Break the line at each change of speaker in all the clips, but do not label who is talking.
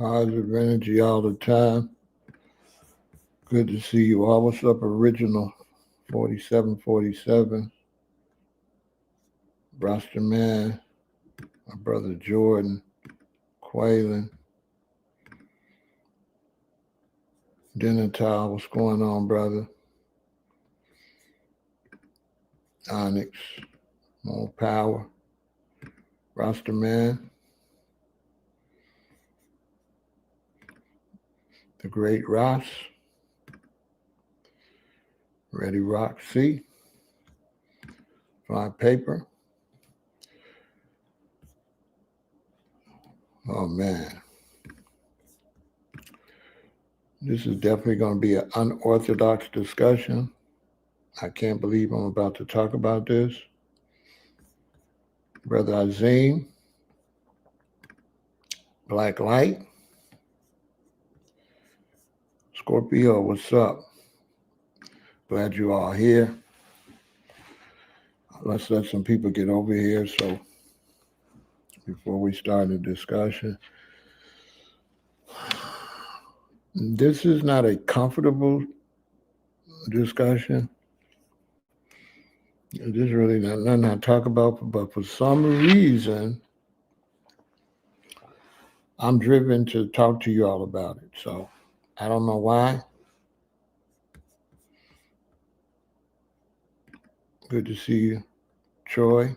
Positive energy all the time. Good to see you all. What's up, Original 4747? Roster Man, my brother Jordan, Quaylen, Dinner Towel, what's going on, brother? Onyx, more power. Roster Man, the great Ross, Ready Rock C, Fly Paper. Oh man, this is definitely going to be an unorthodox discussion. I can't believe I'm about to talk about this. Brother Azim, Black Light, Scorpio, what's up? Glad you all here. Let's let some people get over here so before we start the discussion. This is not a comfortable discussion. This is really nothing I talk about, but for some reason, I'm driven to talk to you all about it. So I don't know why. Good to see you, Troy.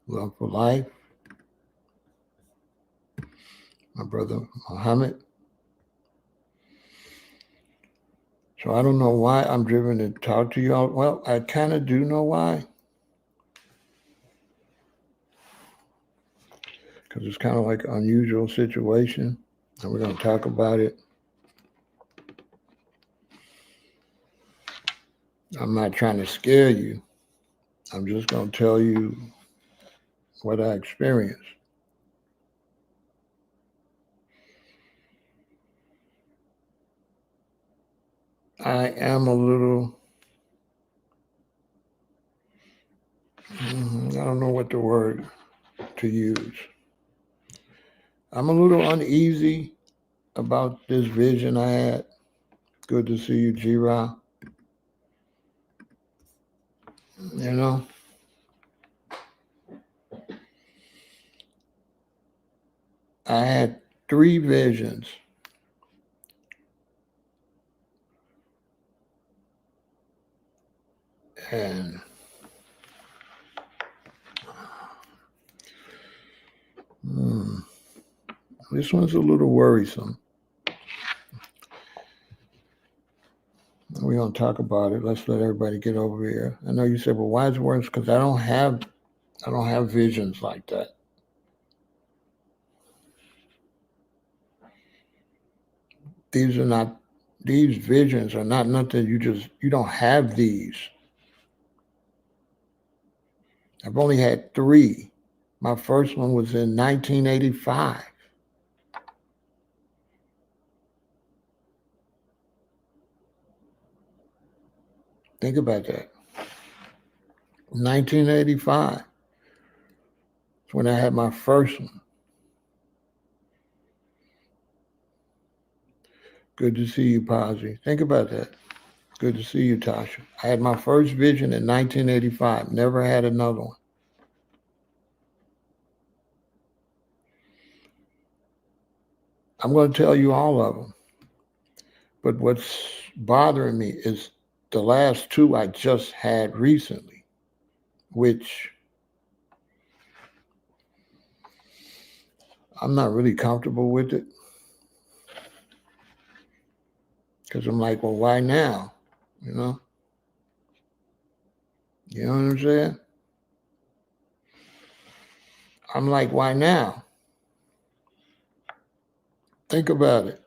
Love for life. My brother Muhammad. So I don't know why I'm driven to talk to you all. Well, I kind of do know why. Because it's kind of like an unusual situation. And we're going to talk about it. I'm not trying to scare you. I'm just going to tell you what I experienced. I am a little, I don't know what the word to use. I'm a little uneasy about this vision I had. Good to see you, G-Ra. You know, I had 3 visions. And this one's a little worrisome. We're going to talk about it. Let's let everybody get over here. I know you said, well, why is it worse? Because I don't have visions like that. These visions are not nothing you don't have these. I've only had 3. My first one was in 1985. Think about that. 1985 is when I had my first one. Good to see you, Posy. Think about that. Good to see you, Tasha. I had my first vision in 1985. Never had another one. I'm going to tell you all of them. But what's bothering me is the last 2 I just had recently, which I'm not really comfortable with it. Because I'm like, well, why now? You know? You know what I'm saying? I'm like, why now? Think about it.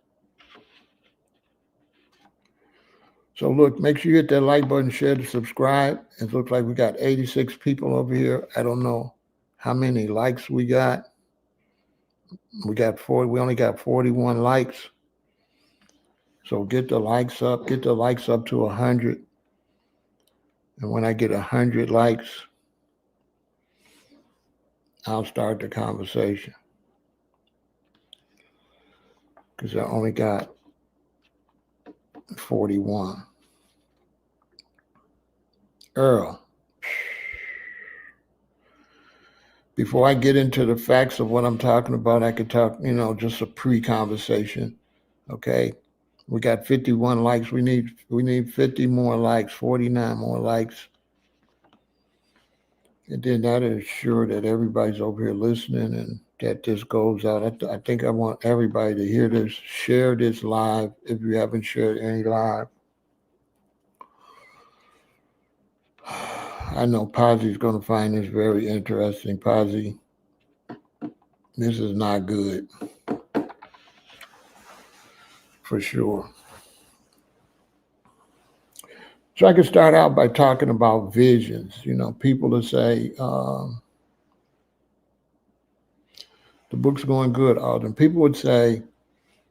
So look, make sure you hit that like button, share, and subscribe. It looks like we got 86 people over here. I don't know how many likes we got. We only got 41 likes. So get the likes up to 100. And when I get 100 likes, I'll start the conversation because I only got 41. Earl, before I get into the facts of what I'm talking about, I could talk, just a pre-conversation. Okay. We got 51 likes. We need 50 more likes, 49 more likes. And then that is sure that everybody's over here listening and that this goes out. I think I want everybody to hear this. Share this live if you haven't shared any live. I know Posse's going to find this very interesting. Posse, this is not good. For sure. So I could start out by talking about visions. People that say, the book's going good, Alden. People would say,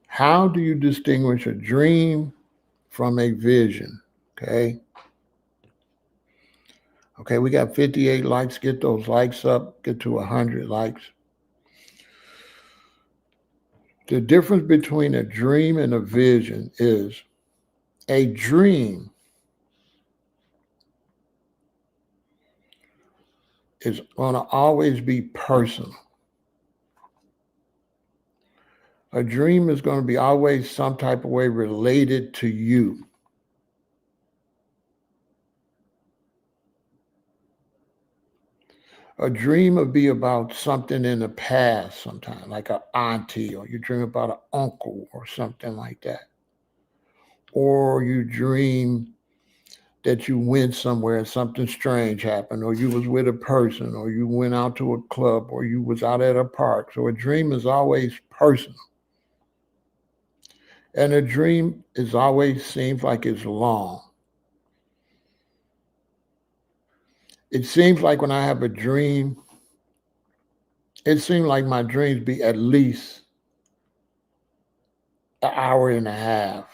how do you distinguish a dream from a vision? Okay. Okay, we got 58 likes. Get those likes up. Get to 100 likes. The difference between a dream and a vision is a dream is going to always be personal. A dream is going to be always some type of way related to you. A dream would be about something in the past sometimes, like an auntie, or you dream about an uncle or something like that. Or you dream that you went somewhere and something strange happened, or you was with a person, or you went out to a club, or you was out at a park. So a dream is always personal. And a dream is always seems like it's long. It seems like when I have a dream, it seems like my dreams be at least an hour and a half.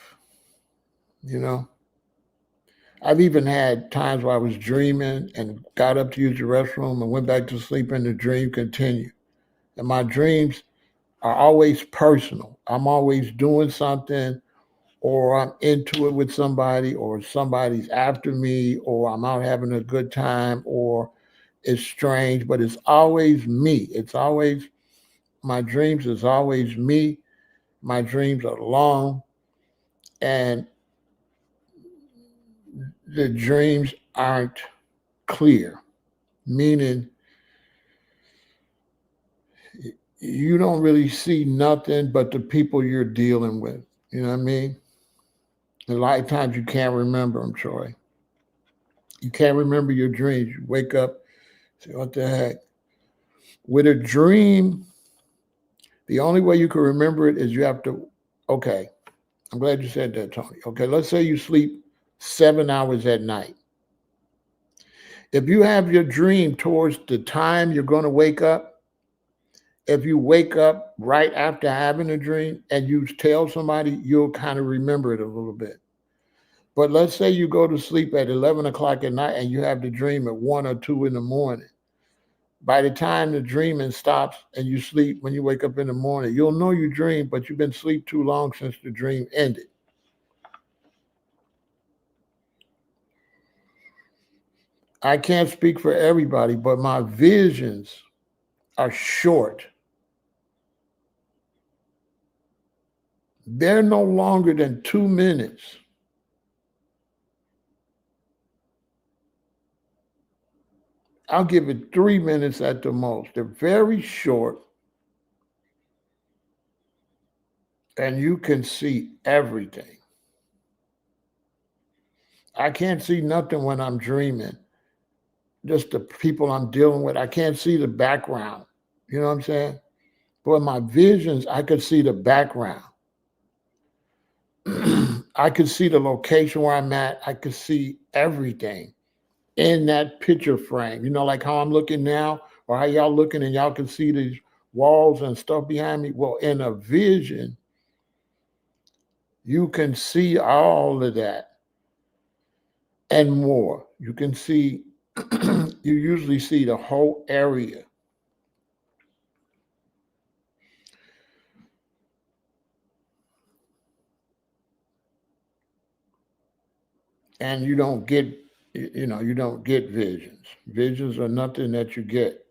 I've even had times where I was dreaming and got up to use the restroom and went back to sleep and the dream continued. And my dreams are always personal. I'm always doing something, or I'm into it with somebody, or somebody's after me, or I'm out having a good time, or it's strange, but it's always me. It's always, my dreams is always me. My dreams are long, and the dreams aren't clear, meaning you don't really see nothing but the people you're dealing with. You know what I mean? A lot of times you can't remember them, Troy. You can't remember your dreams. You wake up, say, what the heck? With a dream, the only way you can remember it is you have to, okay, I'm glad you said that, Tony. Okay, let's say you sleep 7 hours at night. If you have your dream towards the time you're going to wake up, if you wake up right after having a dream and you tell somebody, you'll kind of remember it a little bit. But let's say you go to sleep at 11 o'clock at night and you have the dream at 1 or 2 in the morning. By the time the dreaming stops and you sleep, when you wake up in the morning, you'll know you dreamed, but you've been asleep too long since the dream ended. I can't speak for everybody, but my visions are short. They're no longer than 2 minutes. I'll give it 3 minutes at the most. They're very short. And you can see everything. I can't see nothing when I'm dreaming. Just the people I'm dealing with. I can't see the background. You know what I'm saying? But in my visions, I could see the background. I could see the location where I'm at. I could see everything in that picture frame. Like how I'm looking now, or how y'all looking and y'all can see these walls and stuff behind me. Well, in a vision, you can see all of that and more. You can see, you usually see the whole area. And you don't get, you don't get visions. Visions are nothing that you get.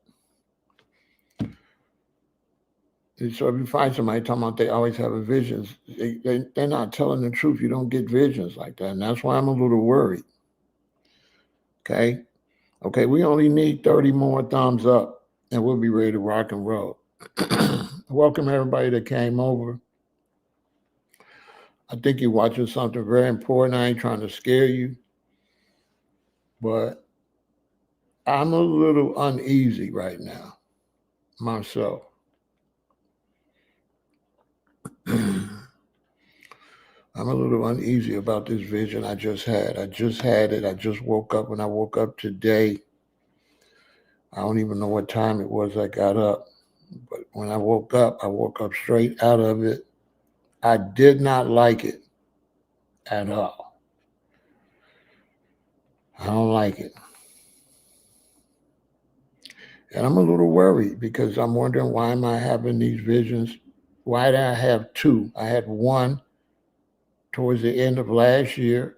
And so if you find somebody talking about they always having visions, they're not telling the truth. You don't get visions like that. And that's why I'm a little worried. Okay. Okay. We only need 30 more thumbs up and we'll be ready to rock and roll. Welcome everybody that came over. I think you're watching something very important. I ain't trying to scare you, but I'm a little uneasy right now myself. I'm a little uneasy about this vision I just had. I just had it. I just woke up. When I woke up today, I don't even know what time it was I got up. But when I woke up straight out of it. I did not like it at all. I don't like it. And I'm a little worried because I'm wondering, why am I having these visions? Why did I have two? I had one towards the end of last year.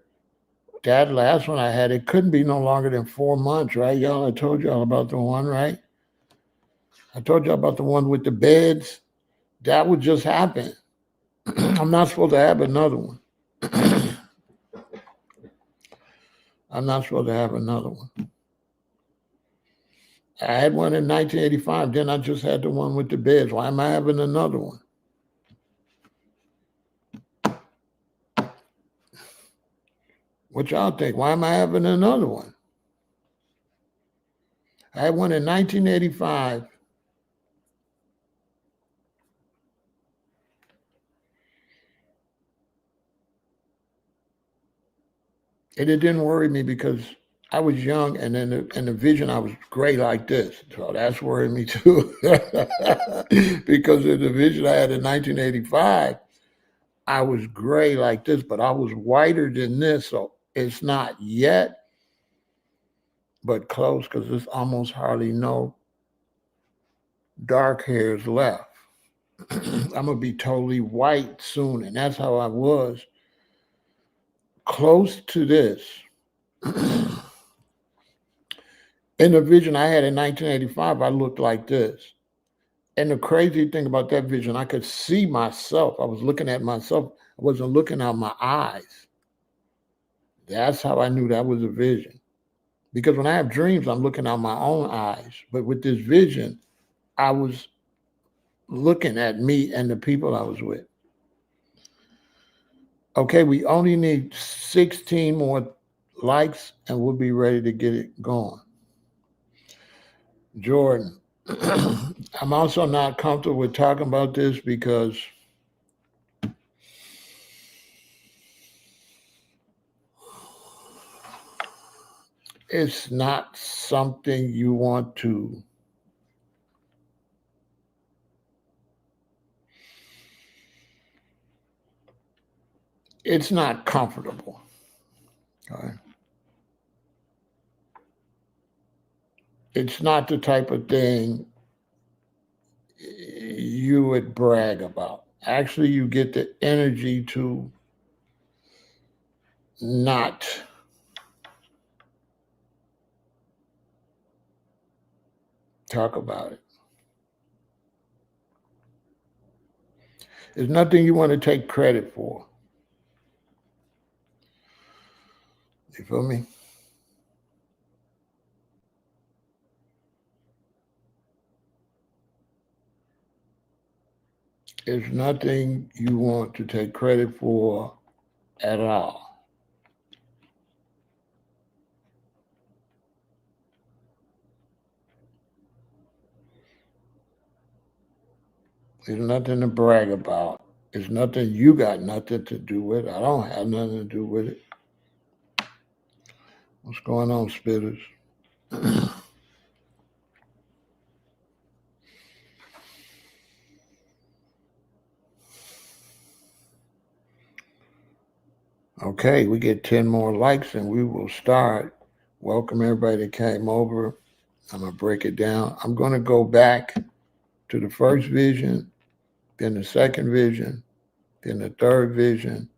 That last one I had, it couldn't be no longer than 4 months, right, y'all? I told y'all about the one, right? I told y'all about the one with the beds. That would just happen. I'm not supposed to have another one. I'm not supposed to have another one. I had one in 1985. Then I just had the one with the beds. Why am I having another one? What y'all think? Why am I having another one? I had one in 1985. And it didn't worry me because I was young, and then in the vision I was gray like this. So that's worried me too. Because in the vision I had in 1985, I was gray like this, but I was whiter than this. So it's not yet, but close, because there's almost hardly no dark hairs left. I'm going to be totally white soon. And that's how I was. Close to this. In the vision I had in 1985, I looked like this. And the crazy thing about that vision, I could see myself. I was looking at myself. I wasn't looking out my eyes. That's how I knew that was a vision. Because when I have dreams, I'm looking out my own eyes. But with this vision, I was looking at me and the people I was with. Okay, we only need 16 more likes and we'll be ready to get it going. Jordan, I'm also not comfortable with talking about this because it's not something you want to it's not comfortable. Okay? It's not the type of thing you would brag about. Actually, you get the energy to not talk about it. There's nothing you want to take credit for. You feel me? There's nothing you want to take credit for at all. There's nothing to brag about. It's nothing you got nothing to do with. I don't have nothing to do with it. What's going on, spitters? Okay, we get 10 more likes and we will start. Welcome everybody that came over. I'm going to break it down. I'm going to go back to the first vision, then the second vision, then the third vision,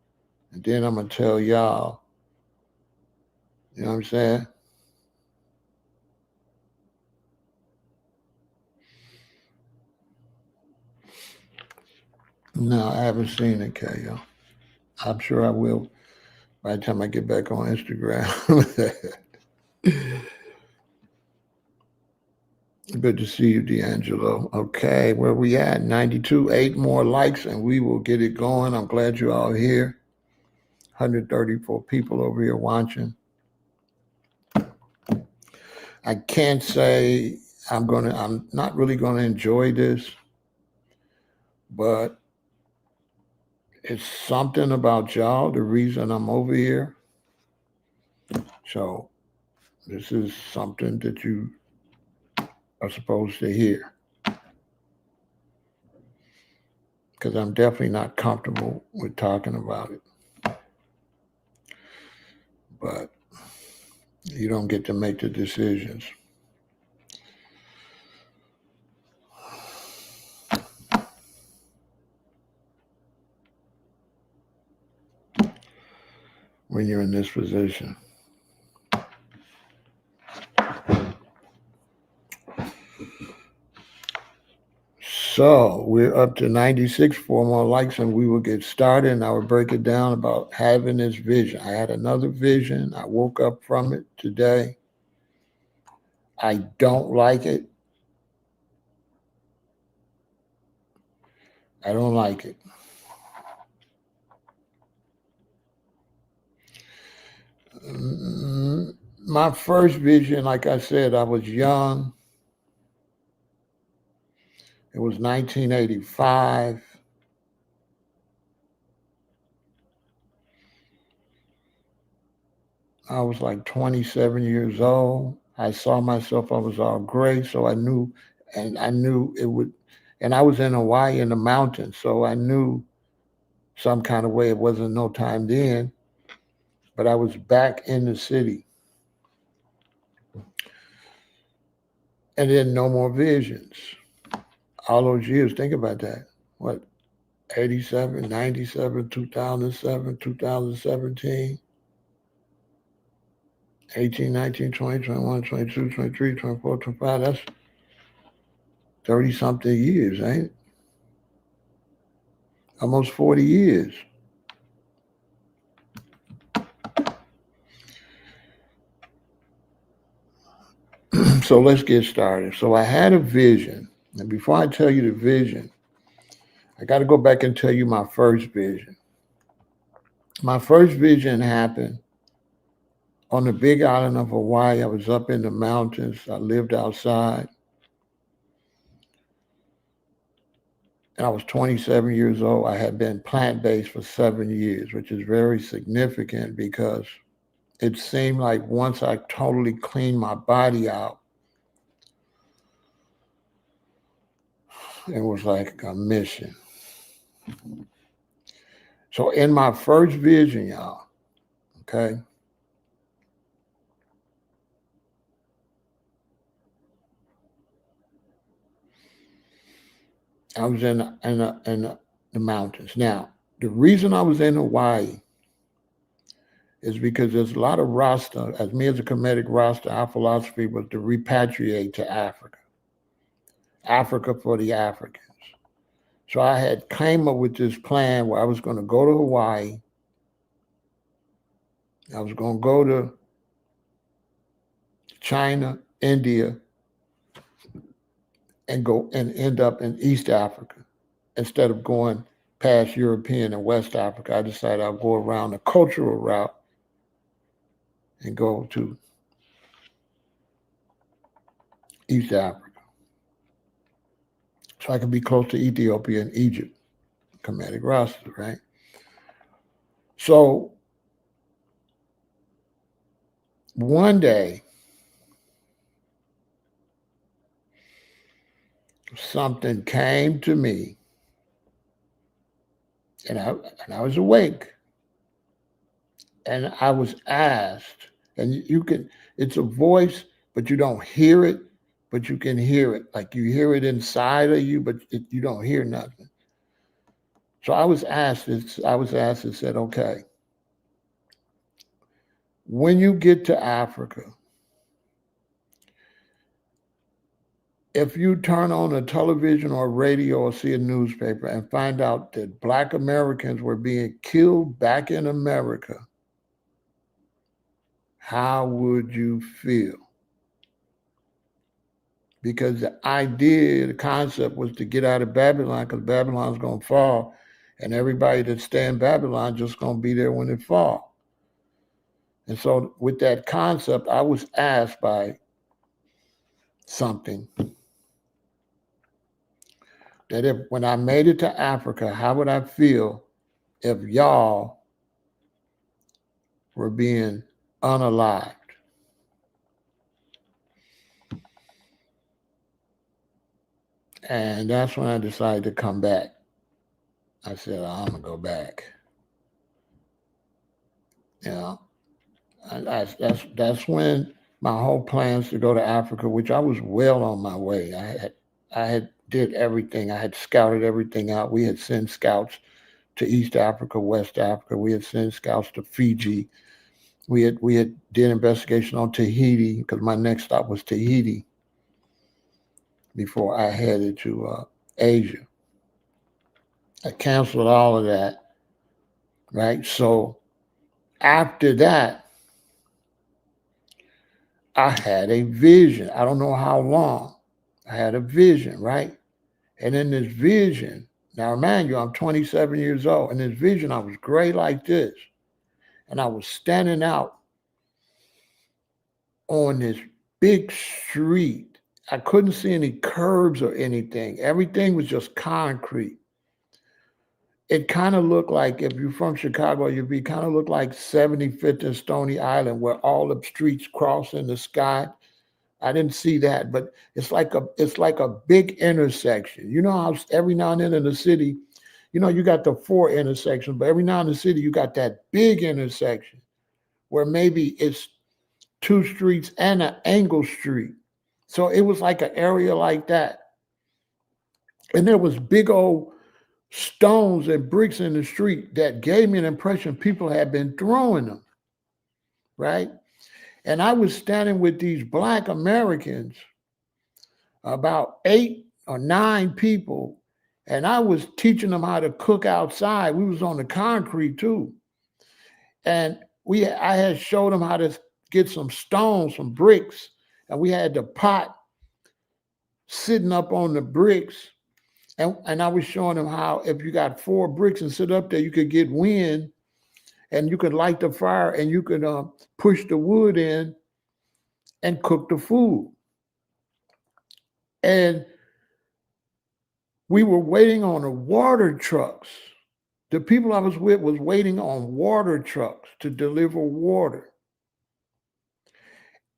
and then I'm going to tell y'all You know what I'm saying? No, I haven't seen it, K.O. I'm sure I will by the time I get back on Instagram. Good to see you, D'Angelo. Okay, where we at? 92, 8 more likes, and we will get it going. I'm glad you're all here. 134 people over here watching. I can't say I'm not really gonna enjoy this, but it's something about y'all, the reason I'm over here. So this is something that you are supposed to hear. Because I'm definitely not comfortable with talking about it. But you don't get to make the decisions. When you're in this position. So we're up to 96, 4 more likes, and we will get started. And I will break it down about having this vision. I had another vision. I woke up from it today. I don't like it. I don't like it. My first vision, like I said, I was young. It was 1985. I was like 27 years old. I saw myself, I was all gray, so I knew it would, and I was in Hawaii in the mountains, so I knew some kind of way it wasn't no time then, but I was back in the city. And then no more visions. All those years, think about that. What, 87, 97, 2007, 2017, 18, 19, 20, 21, 22, 23, 24, 25. That's 30 something years, ain't it? Almost 40 years. So let's get started. So I had a vision. And before I tell you the vision, I got to go back and tell you my first vision. My first vision happened on the big island of Hawaii. I was up in the mountains. I lived outside. And I was 27 years old. I had been plant-based for 7 years, which is very significant because it seemed like once I totally cleaned my body out, it was like a mission. So in my first vision, y'all, okay, I was in the mountains. Now, the reason I was in Hawaii is because there's a lot of Rasta. As me as a Kemetic Rasta, our philosophy was to repatriate to Africa. Africa for the Africans. So I had came up with this plan where I was going to go to Hawaii. I was going to go to China, India, and go and end up in East Africa. Instead of going past European and West Africa, I decided I'll go around the cultural route and go to East Africa. So I could be close to Ethiopia and Egypt, Kemetic Rasta, right? So one day, something came to me, and I was awake, and I was asked, and you can, it's a voice, but you don't hear it, but you can hear it, like you hear it inside of you, but you don't hear nothing. So I was asked, and said, okay, When you get to Africa, if you turn on a television or radio or see a newspaper and find out that Black Americans were being killed back in America, how would you feel? Because the idea, the concept was to get out of Babylon because Babylon's going to fall, and everybody that stay in Babylon just going to be there when it fall. And so with that concept, I was asked by something that if when I made it to Africa, how would I feel if y'all were being unalived? And that's when I decided to come back. I said, I'm going to go back. You know, that's when my whole plans to go to Africa, which I was well on my way. I had did everything. I had scouted everything out. We had sent scouts to East Africa, West Africa. We had sent scouts to Fiji. We had did investigation on Tahiti because my next stop was Tahiti before I headed to Asia. I canceled all of that, right? So after that, I had a vision. I don't know how long. I had a vision, right? And in this vision, now remind you, I'm 27 years old. In this vision, I was gray like this. And I was standing out on this big street. I couldn't see any curbs or anything. Everything was just concrete. It kind of looked like, if you're from Chicago, you'd be kind of look like 75th and Stony Island, where all the streets cross in the sky. I didn't see that, but it's like a big intersection. You know how every now and then in the city, you know, you got the 4 intersections, but every now in the city, you got that big intersection where maybe it's 2 streets and an angle street. So it was like an area like that. And there was big old stones and bricks in the street that gave me an impression people had been throwing them, right? And I was standing with these Black Americans, about 8 or 9 people, and I was teaching them how to cook outside. We was on the concrete too. And I had showed them how to get some stones, some bricks, and we had the pot sitting up on the bricks. And I was showing them how if you got 4 bricks and sit up there, you could get wind and you could light the fire and you could push the wood in and cook the food. And we were waiting on the water trucks. The people I was with was waiting on water trucks to deliver water.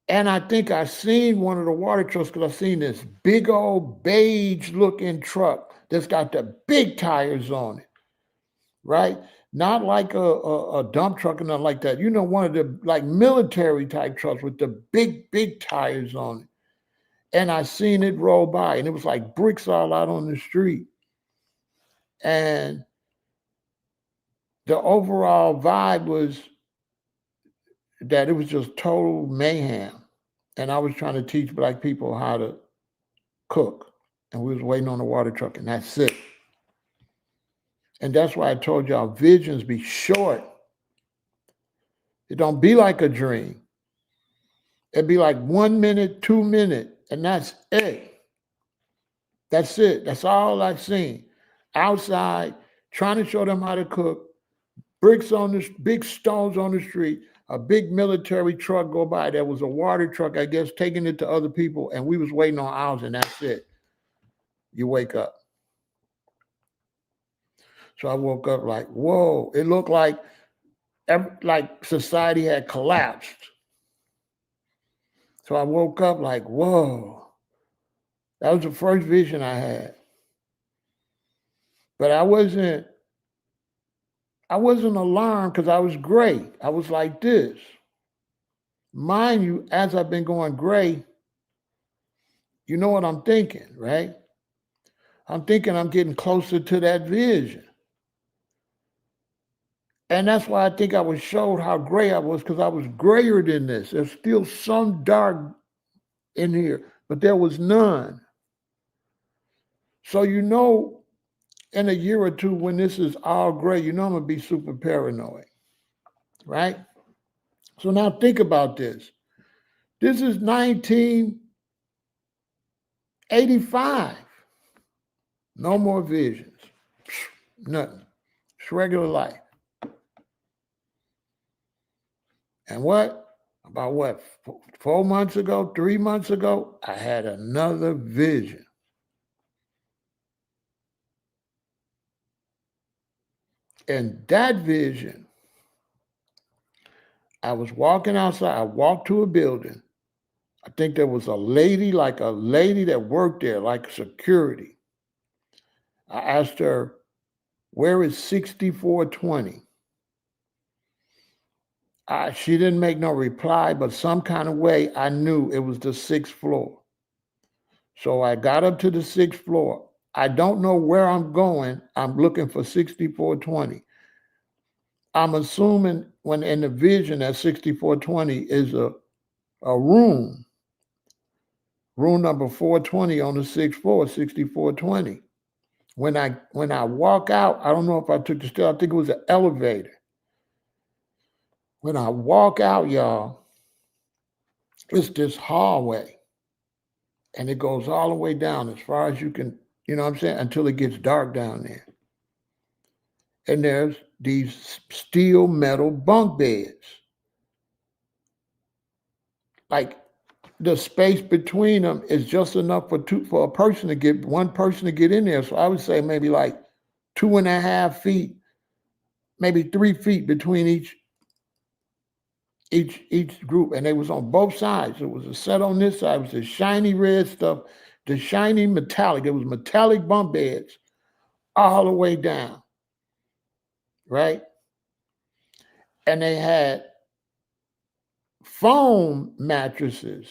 And I think I seen one of the water trucks because I seen this big old beige looking truck that's got the big tires on it, right? Not like a dump truck or nothing like that. You know, one of the like military type trucks with the big tires on it. And I seen it roll by and it was like bricks all out on the street. And the overall vibe was that it was just total mayhem. And I was trying to teach Black people how to cook. And we was waiting on the water truck, and that's it. And that's why I told y'all visions be short. It don't be like a dream. It'd be like 1 minute, 2 minutes, and that's it. That's it. That's all I've seen. Outside, trying to show them how to cook, bricks on the big stones on the street, a big military truck go by. There was a water truck, I guess, taking it to other people, and we was waiting on ours, and that's it. You wake up. So I woke up like, whoa, it looked like society had collapsed. So I woke up like, whoa. That was the first vision I had. But I wasn't alarmed because I was gray. I was like this. Mind you, as I've been going gray, you know what I'm thinking, right? I'm thinking I'm getting closer to that vision. And that's why I think I was showed how gray I was, because I was grayer than this. There's still some dark in here, but there was none. So in a year or two, when this is all gray, I'm going to be super paranoid, right? So now think about this. This is 1985. No more visions. Nothing. It's regular life. And about 4 months ago, 3 months ago, I had another vision. And that vision, I was walking outside. I walked to a building. I think there was a lady that worked there, like security. I asked her, where is 6420? She didn't make no reply, but some kind of way I knew it was the 6th floor. So I got up to the 6th floor. I don't know where I'm going. I'm looking for 6420. I'm assuming when in the vision that 6420 is a room number 420 on the 6th floor, 6420. When I walk out, I don't know if I took the stairs, I think it was an elevator. When I walk out, y'all, it's this hallway. And it goes all the way down as far as you can, you know what I'm saying, until it gets dark down there. And there's these steel metal bunk beds. Like the space between them is just enough for one person to get in there. So I would say maybe like 2.5 feet, maybe 3 feet between each group. And they was on both sides. It was a set on this side. It was the shiny red stuff, the shiny metallic. It was metallic bunk beds all the way down, right? And they had foam mattresses.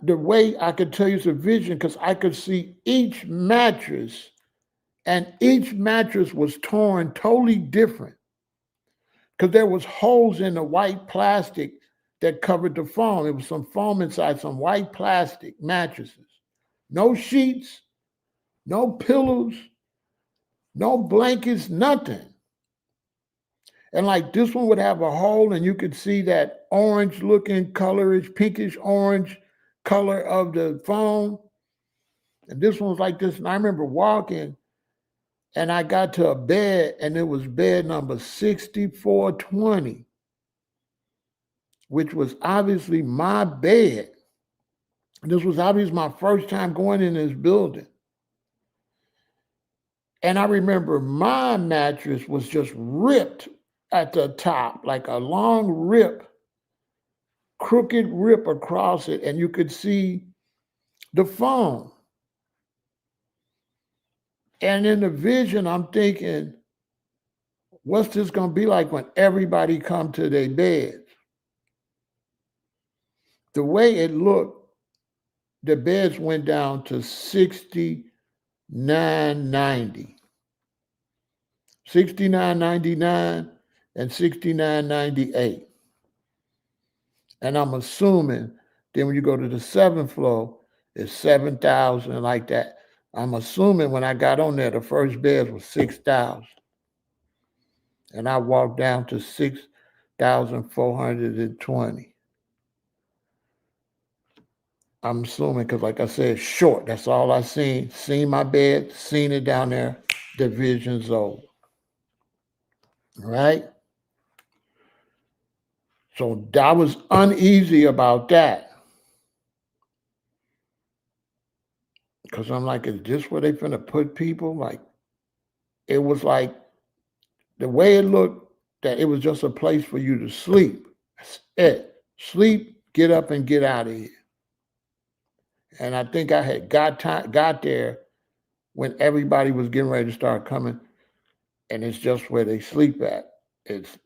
The way I could tell you it's a vision, because I could see each mattress, and each mattress was torn totally different, because there was holes in the white plastic that covered the foam. There was some foam inside some white plastic mattresses. No sheets, no pillows, no blankets, nothing. And like this one would have a hole, and you could see that orange looking colorish, pinkish orange color of the foam. And this one was like this. And I remember walking, and I got to a bed, and it was bed number 6420, which was obviously my bed. This was obviously my first time going in this building. And I remember my mattress was just ripped at the top, like a long rip, crooked rip across it, and you could see the foam. And in the vision, I'm thinking, what's this going to be like when everybody come to their beds? The way it looked, the beds went down to 69.90, 69.99, and 69.98. And I'm assuming then when you go to the 7th floor, it's 7,000, like that. I'm assuming when I got on there, the first bed was 6,000. And I walked down to 6,420. I'm assuming, because like I said, short. That's all I seen. Seen my bed, seen it down there. The vision's over. Right? So I was uneasy about that. Because I'm like, is this where they finna put people? Like, it was like, the way it looked, that it was just a place for you to sleep. That's it. Sleep, get up, and get out of here. And I think I had got there when everybody was getting ready to start coming, and it's just where they sleep at. It's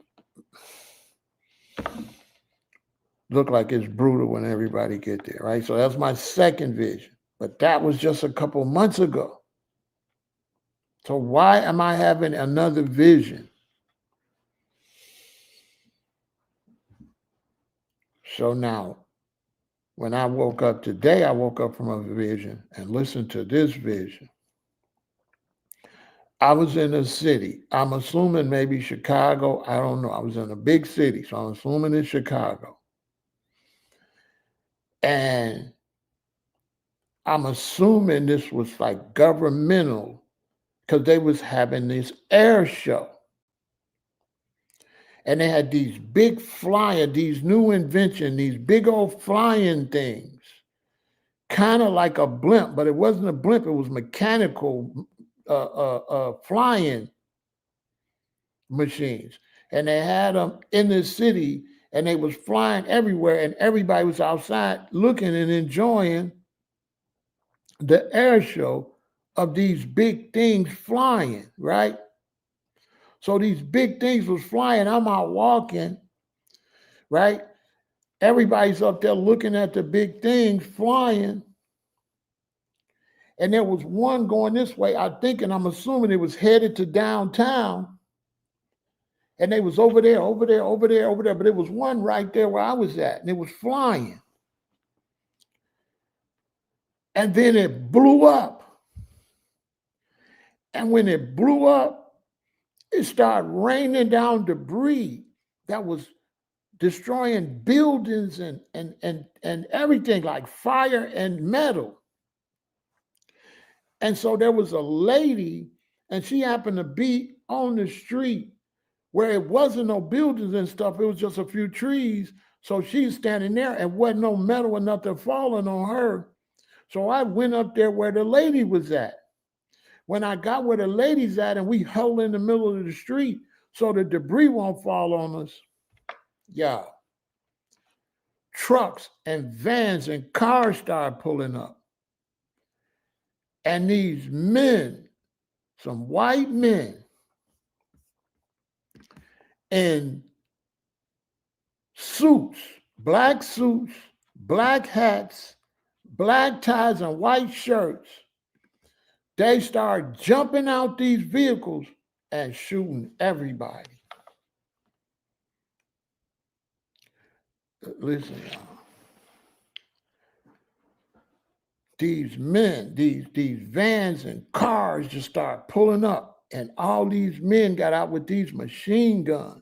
look like it's brutal when everybody get there, right? So that's my second vision. But that was just a couple months ago. So why am I having another vision? So now, when I woke up today, I woke up from a vision and listened to this vision. I was in a city. I'm assuming maybe Chicago. I don't know. I was in a big city, so I'm assuming it's Chicago. And I'm assuming this was like governmental because they was having this air show. And they had these big these new invention, these big old flying things, kind of like a blimp, but it wasn't a blimp. It was mechanical flying machines. And they had them in the city and they was flying everywhere and everybody was outside looking and enjoying the air show of these big things flying, right? So these big things was flying. I'm out walking, right? Everybody's up there looking at the big things flying. And there was one going this way, I'm assuming it was headed to downtown. And they was over there, but it was one right there where I was at, and it was flying. And then it blew up. And when it blew up, it started raining down debris that was destroying buildings and everything, like fire and metal. And so there was a lady, and she happened to be on the street where it wasn't no buildings and stuff. It was just a few trees. So she's standing there and wasn't no metal or nothing falling on her. So I went up there where the lady was at. When I got where the lady's at and we huddled in the middle of the street so the debris won't fall on us, yeah, trucks and vans and cars started pulling up. And these men, some white men in suits, black hats, black ties, and white shirts, they start jumping out these vehicles and shooting everybody. Listen, y'all. These men, these vans and cars just start pulling up, and all these men got out with these machine guns,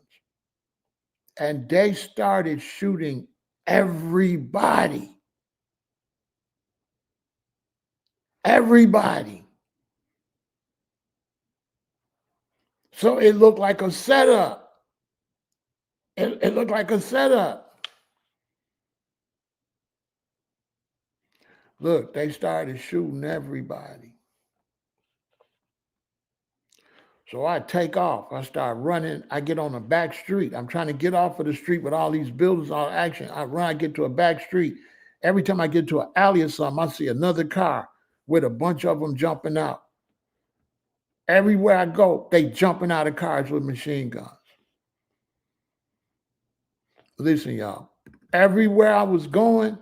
and they started shooting everybody. Everybody. So it looked like a setup. It looked like a setup. Look, they started shooting everybody. So I take off. I start running. I get on a back street. I'm trying to get off of the street with all these buildings, all action. I run, I get to a back street. Every time I get to an alley or something, I see another car with a bunch of them jumping out. Everywhere I go, they jumping out of cars with machine guns. Listen, y'all. Everywhere I was going,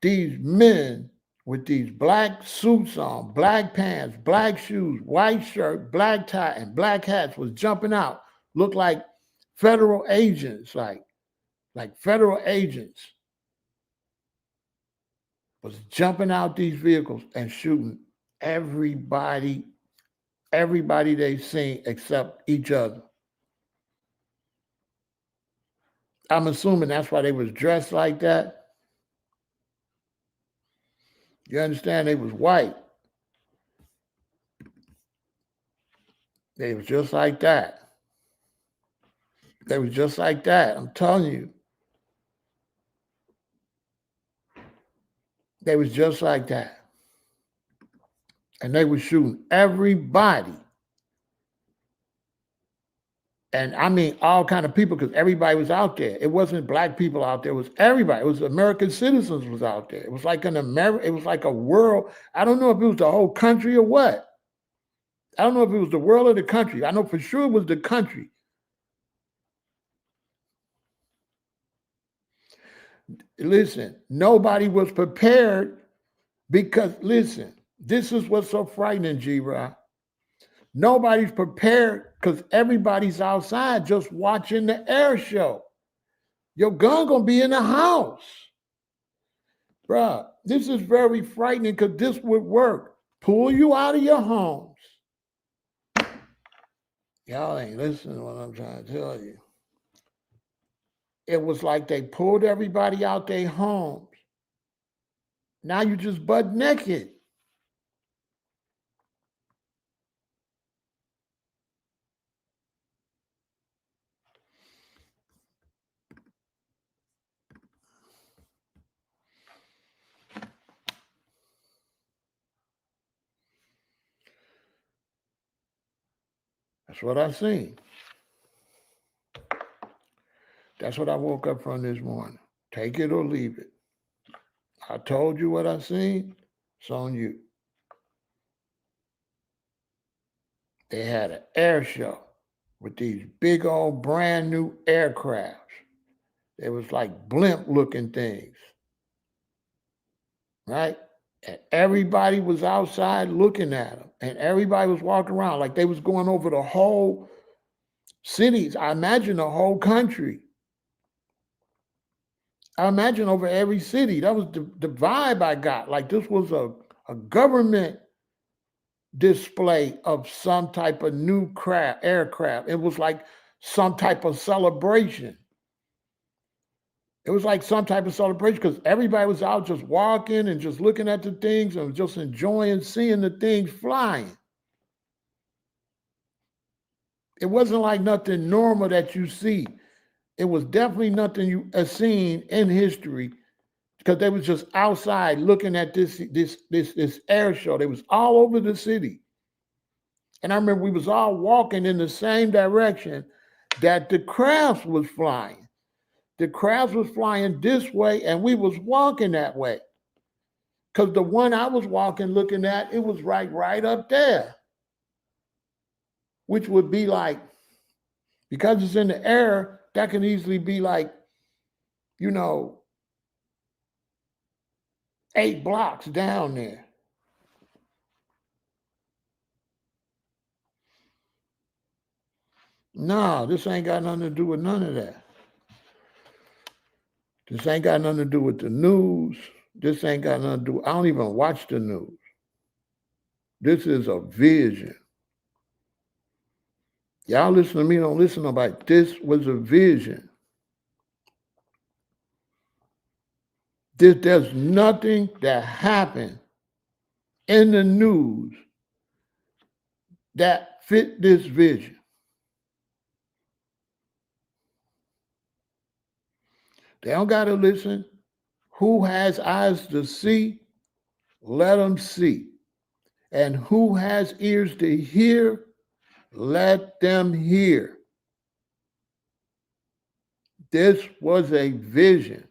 these men with these black suits on, black pants, black shoes, white shirt, black tie, and black hats was jumping out. Looked like federal agents, like federal agents was jumping out these vehicles and shooting everybody they seen except each other. I'm assuming that's why they was dressed like that. You understand? They was white. They was just like that. They was just like that. I'm telling you. They was just like that. And they was shooting everybody. And I mean all kind of people, because everybody was out there. It wasn't black people out there. It was everybody. It was American citizens was out there. It was like it was like a world. I don't know if it was the whole country or what. I don't know if it was the world or the country. I know for sure it was the country. Listen, nobody was prepared because, listen, this is what's so frightening, G-Rock. Nobody's prepared because everybody's outside just watching the air show. Your gun gonna be in the house. Bruh, this is very frightening because this would work. Pull you out of your homes. Y'all ain't listening to what I'm trying to tell you. It was like they pulled everybody out their homes. Now you just butt naked. That's what I seen. That's what I woke up from this morning. Take it or leave it. I told you what I seen. It's on you. They had an air show with these big old brand new aircrafts. They was like blimp looking things. Right? And everybody was outside looking at them. And everybody was walking around like they was going over the whole cities. I imagine the whole country. I imagine over every city. That was the vibe I got. Like this was a government display of some type of new aircraft. It was like some type of celebration. It was like some type of celebration because everybody was out just walking and just looking at the things and just enjoying seeing the things flying. It wasn't like nothing normal that you see. It was definitely nothing you have seen in history because they was just outside looking at this air show. They was all over the city. And I remember we was all walking in the same direction that the crafts was flying. The crafts was flying this way and we was walking that way. Because the one I was walking looking at, it was right up there. Which would be like, because it's in the air, that can easily be like, 8 blocks down there. No, this ain't got nothing to do with none of that. This ain't got nothing to do with the news. This ain't got nothing to do, I don't even watch the news. This is a vision. Y'all listen to me, don't listen to nobody. This was a vision. There's nothing that happened in the news that fit this vision. They don't got to listen. Who has eyes to see, let them see. And who has ears to hear, let them hear. This was a vision.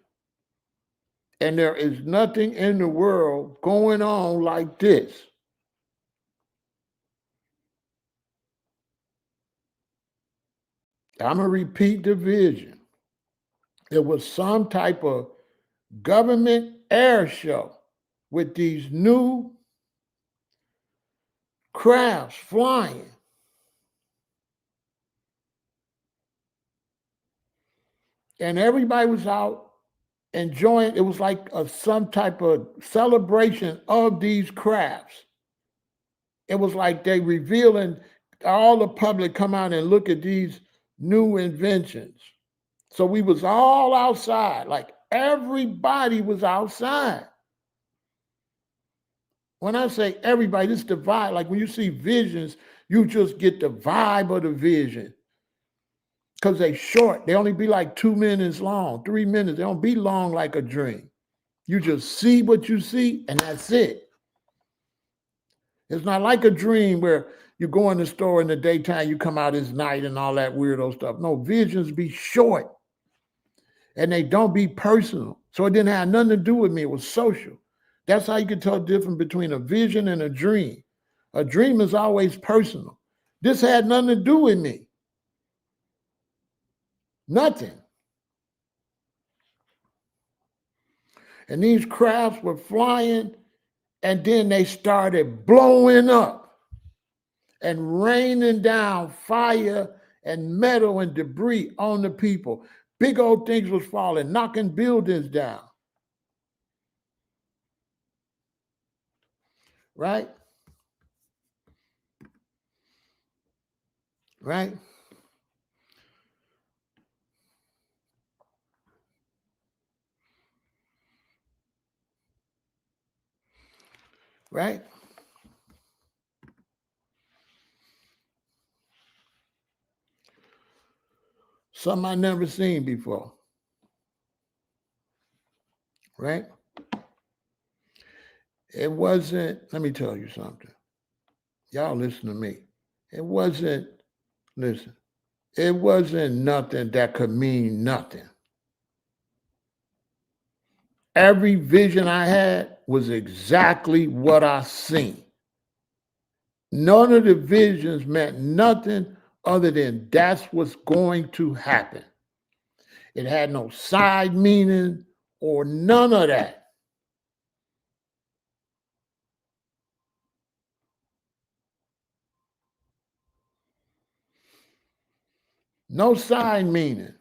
And there is nothing in the world going on like this. I'm going to repeat the vision. It was some type of government air show with these new crafts flying. And everybody was out enjoying. It was like some type of celebration of these crafts. It was like they revealing, all the public come out and look at these new inventions. So we was all outside, like everybody was outside. When I say everybody, this is the vibe. Like when you see visions, you just get the vibe of the vision. Because they short. They only be like 2 minutes long, 3 minutes. They don't be long like a dream. You just see what you see, and that's it. It's not like a dream where you go in the store in the daytime, you come out as night and all that weirdo stuff. No, visions be short. And they don't be personal. So it didn't have nothing to do with me. It was social. That's how you can tell the difference between a vision and a dream. A dream is always personal. This had nothing to do with me. Nothing. And these crafts were flying, and then they started blowing up and raining down fire and metal and debris on the people. Big old things was falling, knocking buildings down. Right? Right? Right? Something I never seen before. Right? It wasn't, let me tell you something. Y'all listen to me. It wasn't, listen, it wasn't nothing that could mean nothing. Every vision I had was exactly what I seen. None of the visions meant nothing other than that's what's going to happen. It had no side meaning or none of that. No side meaning.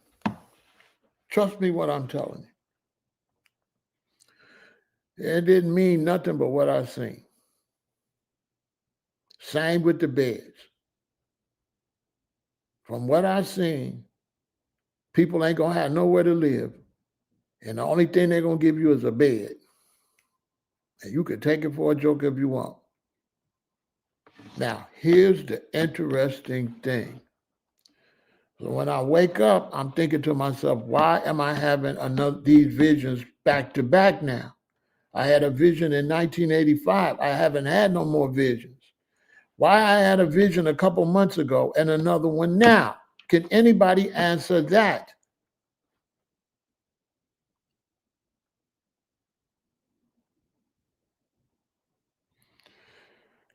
Trust me what I'm telling you. It didn't mean nothing but what I seen. Same with the beds. From what I seen, people ain't gonna have nowhere to live. And the only thing they're gonna give you is a bed. And you can take it for a joke if you want. Now, here's the interesting thing. So when I wake up, I'm thinking to myself, why am I having these visions back to back now? I had a vision in 1985. I haven't had no more visions. Why I had a vision a couple months ago and another one now? Can anybody answer that?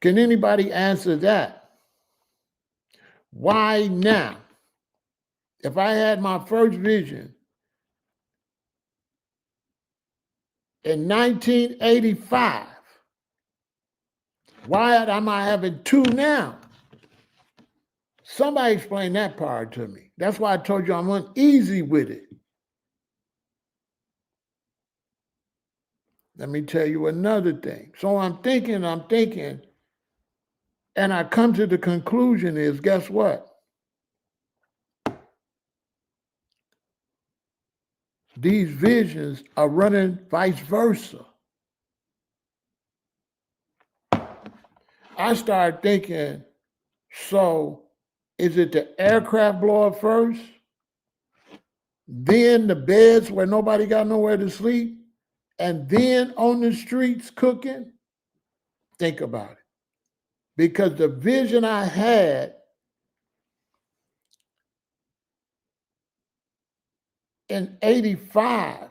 Can anybody answer that? Why now? If I had my first vision in 1985, why am I having two now? Somebody explain that part to me. That's why I told you I'm uneasy with it. Let me tell you another thing. So I'm thinking, and I come to the conclusion is, guess what? These visions are running vice versa. I started thinking, so is it the aircraft blow up first? Then the beds where nobody got nowhere to sleep? And then on the streets cooking? Think about it. Because the vision I had in 85,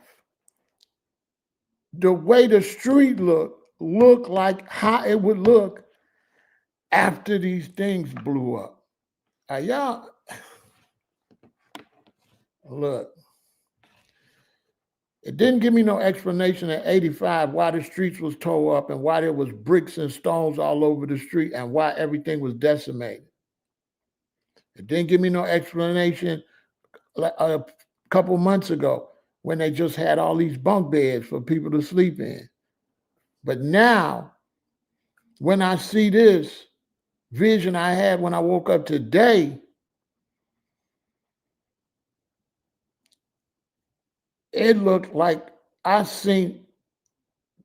the way the street looked like how it would look after these things blew up. Y'all, look, it didn't give me no explanation in 85 why the streets was tore up and why there was bricks and stones all over the street and why everything was decimated. It didn't give me no explanation a couple months ago when they just had all these bunk beds for people to sleep in. But now, when I see this vision I had when I woke up today, it looked like I seen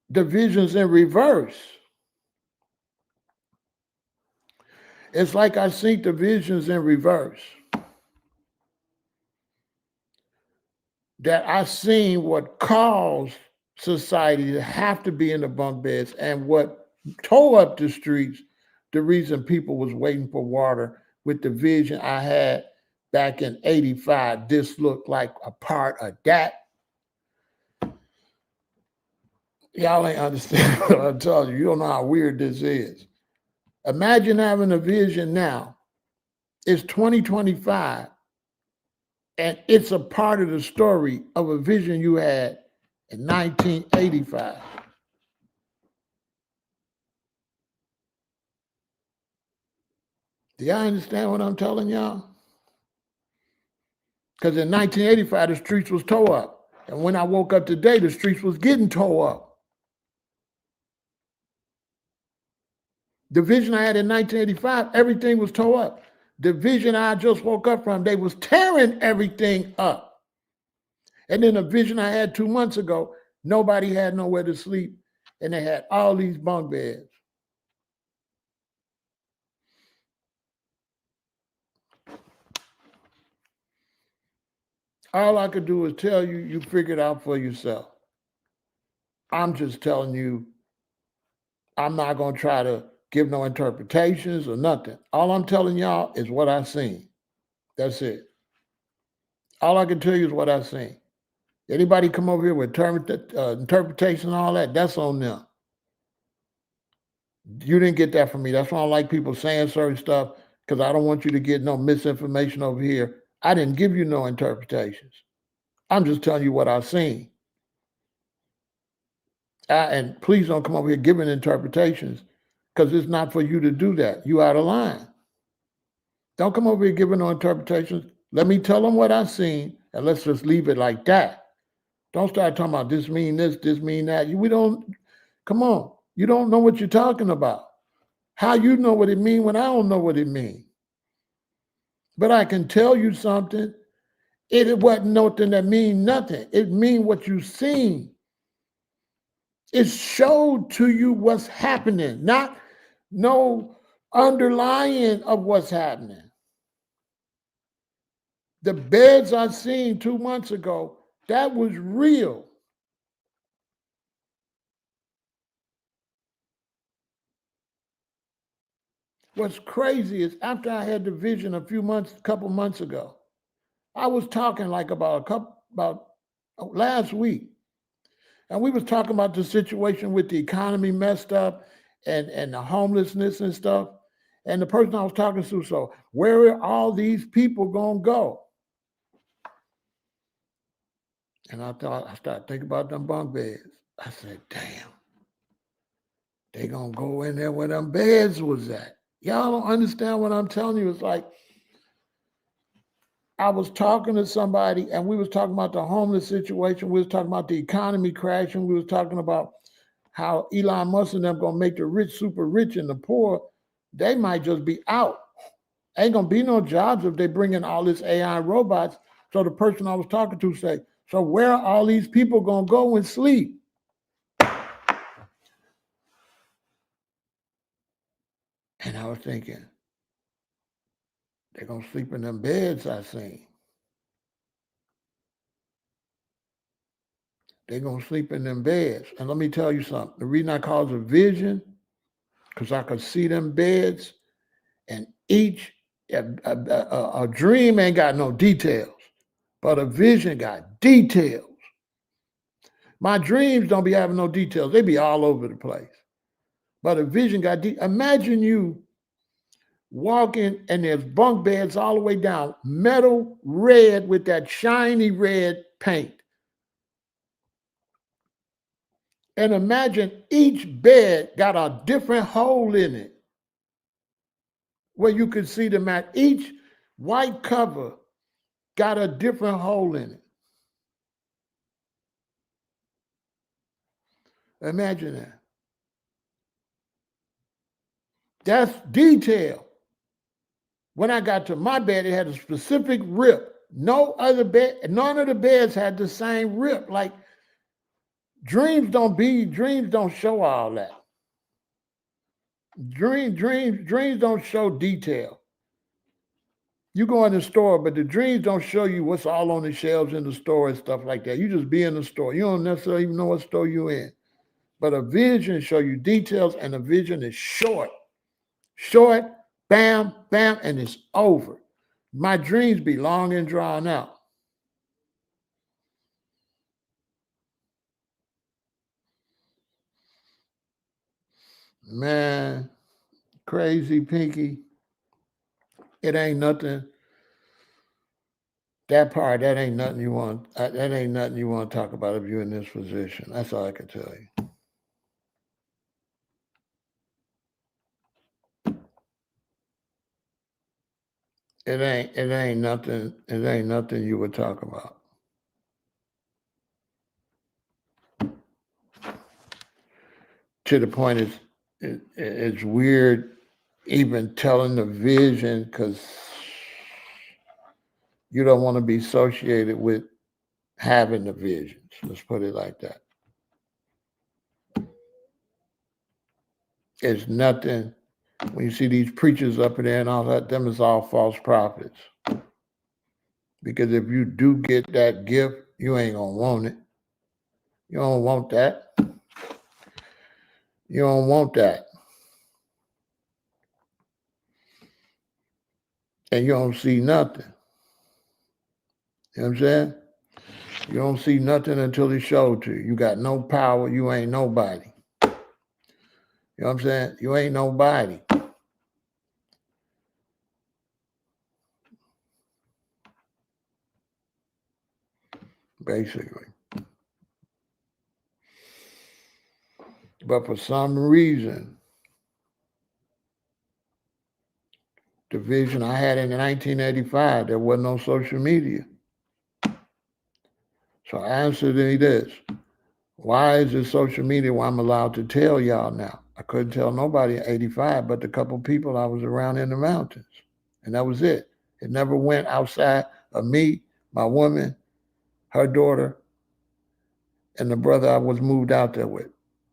the visions in reverse. It's like I seen the visions in reverse. That I seen what caused society to have to be in the bunk beds and what tore up the streets, the reason people was waiting for water with the vision I had back in 85. This looked like a part of that. Y'all ain't understand what I'm telling you. You don't know how weird this is. Imagine having a vision now. It's 2025, and it's a part of the story of a vision you had in 1985. Do y'all understand what I'm telling y'all? Because in 1985, the streets was tore up. And when I woke up today, the streets was getting tore up. The vision I had in 1985, everything was tore up. The vision I just woke up from, they was tearing everything up. And then the vision I had 2 months ago, nobody had nowhere to sleep, and they had all these bunk beds. All I could do is tell you, you figure it out for yourself. I'm just telling you, I'm not going to try to give no interpretations or nothing. All I'm telling y'all is what I seen. That's it. All I can tell you is what I seen. Anybody come over here with interpretation and all that, that's on them. You didn't get that from me. That's why I don't like people saying certain stuff, because I don't want you to get no misinformation over here. I didn't give you no interpretations. I'm just telling you what I've seen. And please don't come over here giving interpretations, because it's not for you to do that. You out of line. Don't come over here giving no interpretations. Let me tell them what I've seen, and let's just leave it like that. Don't start talking about this mean this mean that. We don't, come on. You don't know what you're talking about. How you know what it mean when I don't know what it mean? But I can tell you something. It wasn't nothing that mean nothing. It mean what you seen. It showed to you what's happening, not no underlying of what's happening. The beds I seen 2 months ago, that was real. What's crazy is after I had the vision couple months ago, I was talking like about last week, and we was talking about the situation with the economy messed up and the homelessness and stuff. And the person I was talking to, so where are all these people gonna go? And I started thinking about them bunk beds. I said, damn, they gonna go in there where them beds was at. Y'all don't understand what I'm telling you. It's like I was talking to somebody and we was talking about the homeless situation. We was talking about the economy crashing. We was talking about how Elon Musk and them gonna make the rich super rich and the poor, they might just be out. Ain't gonna be no jobs if they bring in all this AI robots. So the person I was talking to said, so where are all these people gonna go and sleep? And I was thinking, they're gonna sleep in them beds I seen. They're gonna sleep in them beds. And let me tell you something. The reason I call it a vision, because I could see them beds, and each a dream ain't got no details, but a vision got details. My dreams don't be having no details. They be all over the place. But a vision got imagine you walking and there's bunk beds all the way down, metal red with that shiny red paint. And imagine each bed got a different hole in it where you could see them at. Each white cover got a different hole in it. Imagine that. That's detail. When I got to my bed, it had a specific rip. No other bed, none of the beds had the same rip. Like dreams don't show all that. Dreams don't show detail. You go in the store, but the dreams don't show you what's all on the shelves in the store and stuff like that. You just be in the store. You don't necessarily even know what store you're in. But a vision show you details, and a vision is short. Short, bam, bam, and it's over. My dreams be long and drawn out. Man, crazy Pinky. It ain't nothing. That ain't nothing you want. That ain't nothing you want to talk about if you're in this position. That's all I can tell you. It ain't nothing you would talk about. To the point it's weird even telling the vision because you don't want to be associated with having the visions. Let's put it like that. It's nothing. When you see these preachers up in there and all that, them is all false prophets. Because if you do get that gift, you ain't going to want it. You don't want that. You don't want that. And you don't see nothing. You know what I'm saying? You don't see nothing until it's showed to you. You got no power. You ain't nobody. You know what I'm saying? You ain't nobody. Basically. But for some reason, the vision I had in 1985, there was no social media. So answer me this. Why is it social media where I'm allowed to tell y'all now? I couldn't tell nobody in 85 but the couple people I was around in the mountains. And that was it. It never went outside of me, my woman, her daughter, and the brother I was moved out there with.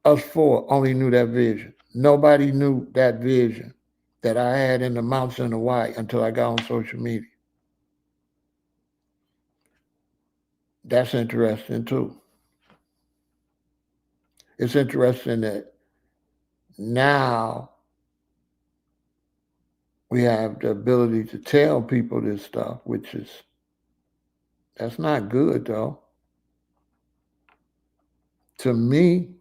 Us four only knew that vision. Nobody knew that vision that I had in the mountains in Hawaii until I got on social media. That's interesting too. It's interesting that now we have the ability to tell people this stuff, that's not good though. To me,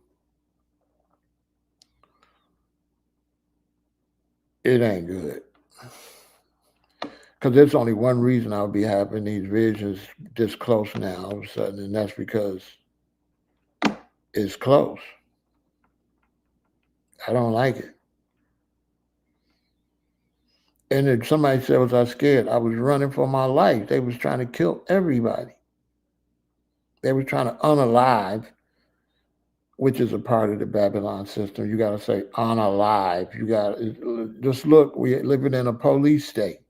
it ain't good. Because there's only one reason I'll be having these visions this close now all of a sudden, and that's because it's close. I don't like it. And if somebody said, was I scared? I was running for my life. They was trying to kill everybody. They were trying to unalive, which is a part of the Babylon system. You got to say unalive. You got to just look, we're living in a police state.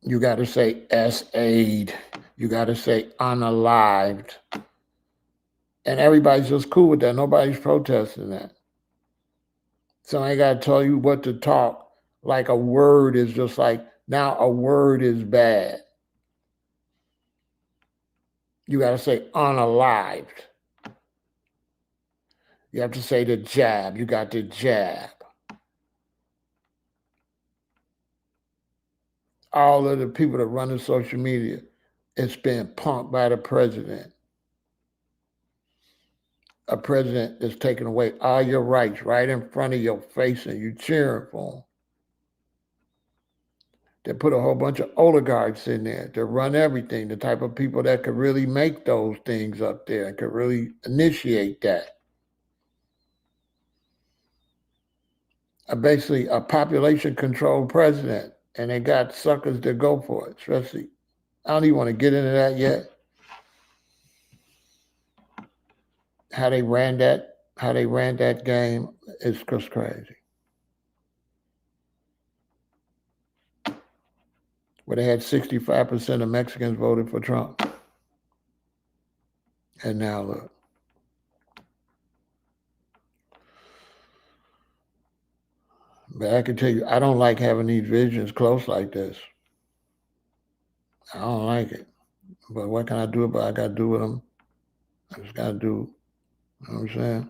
You got to say S-aid. You got to say unalived. And everybody's just cool with that. Nobody's protesting that. Somebody got to tell you what to talk. Like a word is just like, now a word is bad. You got to say unalived. You have to say the jab. You got the jab. All of the people that run the social media, it's been punked by the president. A president that's taking away all your rights right in front of your face and you cheering for him. They put a whole bunch of oligarchs in there to run everything, the type of people that could really make those things up there and could really initiate that. Basically, a population-controlled president, and they got suckers that go for it, especially. I don't even want to get into that yet. How they ran that game is just crazy. Where they had 65% of Mexicans voted for Trump. And now look. But I can tell you, I don't like having these visions close like this. I don't like it. But what can I do about it? I got to do with them. I just got to do, you know what I'm saying?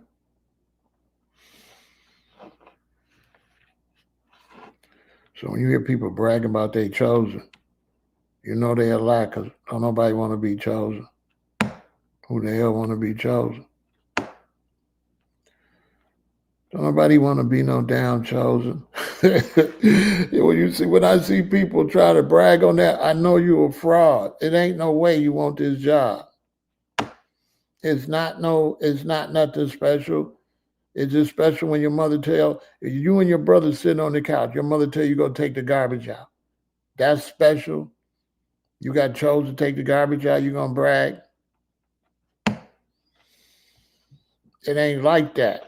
So when you hear people bragging about they chosen, you know they a lie because don't nobody want to be chosen. Who the hell want to be chosen? Don't nobody want to be no damn chosen. When I see people try to brag on that, I know you're a fraud. It ain't no way you want this job. It's not nothing special. Is it special when your mother tell you and your brother sitting on the couch, your mother tell you go take the garbage out? That's special. You got chose to take the garbage out, you gonna brag? It ain't like that.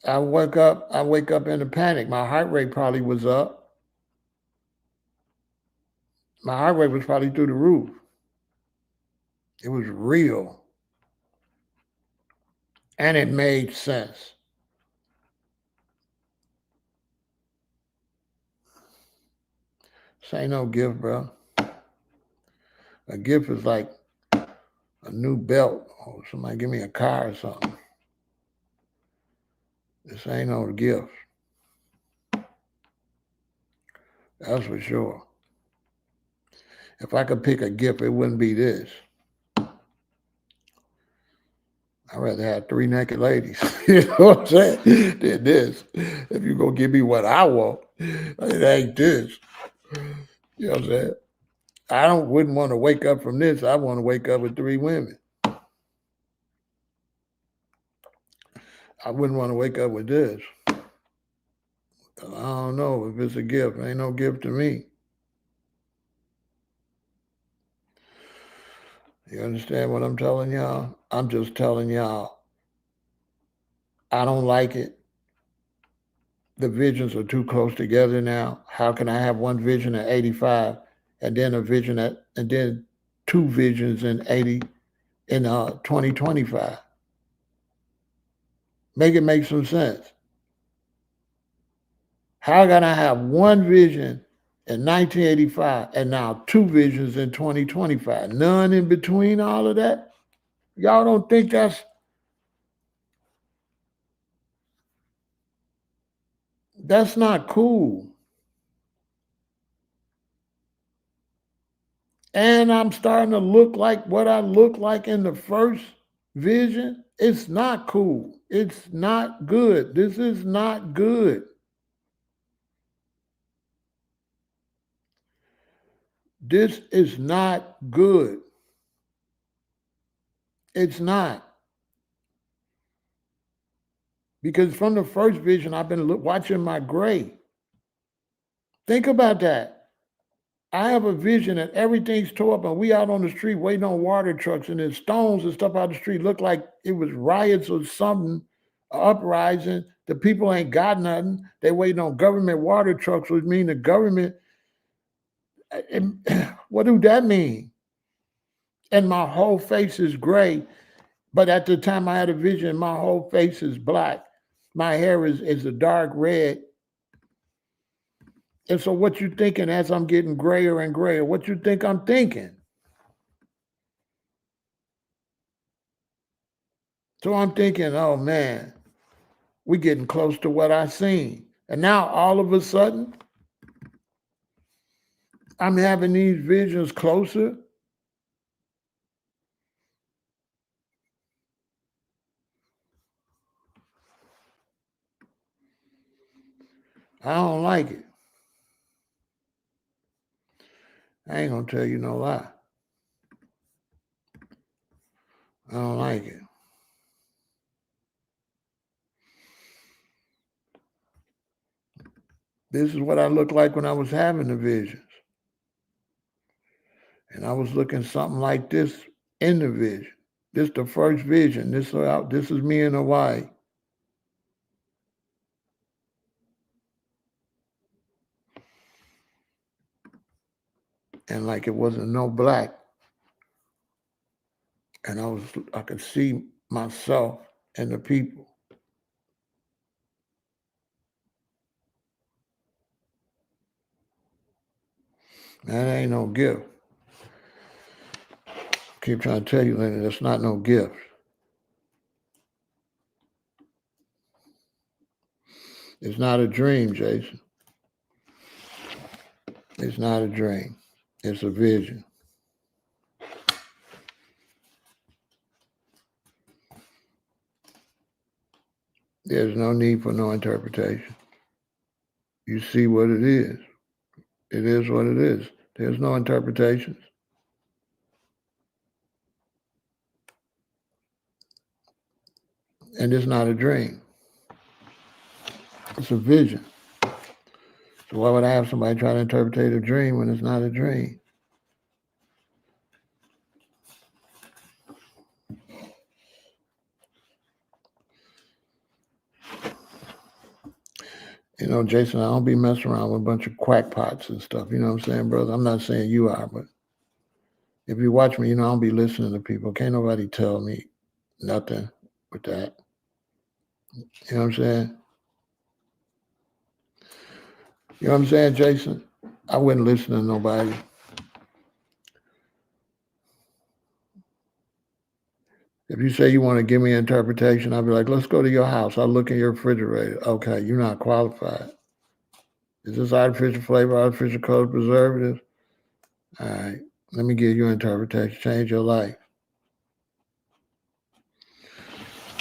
I wake up in a panic. My heart rate probably was up. My heart rate was probably through the roof. It was real. And it made sense. This ain't no gift, bro. A gift is like a new belt or somebody give me a car or something. This ain't no gift. That's for sure. If I could pick a gift, it wouldn't be this. I'd rather have 3 naked ladies, you know what I'm saying, than this. If you go give me what I want, it ain't this. You know what I'm saying? I wouldn't want to wake up from this. I want to wake up with 3 women. I wouldn't want to wake up with this. I don't know if it's a gift. It ain't no gift to me. You understand what I'm telling y'all? I'm just telling y'all, I don't like it. The visions are too close together now. How can I have one vision at 85 and then a vision and then 2 visions in 2025? Make it make some sense. How can I have one vision in 1985 and now 2 visions in 2025? None in between all of that? Y'all don't think that's not cool. And I'm starting to look like what I looked like in the first vision. It's not cool. It's not good. This is not good. This is not good. It's not. Because from the first vision, I've been watching my gray. Think about that. I have a vision that everything's tore up and we out on the street waiting on water trucks and there's stones and stuff out the street. Look like it was riots or something, uprising. The people ain't got nothing. They waiting on government water trucks, which mean the government. What do that mean? And my whole face is gray. But at the time I had a vision, my whole face is black. My hair is a dark red. And so what you thinking as I'm getting grayer and grayer? What you think I'm thinking? So I'm thinking, oh man, we getting close to what I seen. And now all of a sudden, I'm having these visions closer. I don't like it. I ain't gonna tell you no lie. I don't like it. This is what I looked like when I was having the visions. And I was looking something like this in the vision. This the first vision. This is me in Hawaii. And like it wasn't no black. And I could see myself and the people. That ain't no gift. I keep trying to tell you, Lenny, that's not no gift. It's not a dream, Jason. It's not a dream. It's a vision. There's no need for no interpretation. You see what it is. It is what it is. There's no interpretations. And it's not a dream. It's a vision. So why would I have somebody try to interpret a dream when it's not a dream? You know, Jason, I don't be messing around with a bunch of quackpots and stuff. You know what I'm saying, brother? I'm not saying you are, but if you watch me, you know I don't be listening to people. Can't nobody tell me nothing with that. You know what I'm saying? You know what I'm saying, Jason? I wouldn't listen to nobody. If you say you want to give me an interpretation, I'll be like, let's go to your house. I'll look in your refrigerator. Okay, you're not qualified. Is this artificial flavor, artificial color, preservative? All right, let me give you an interpretation. Change your life.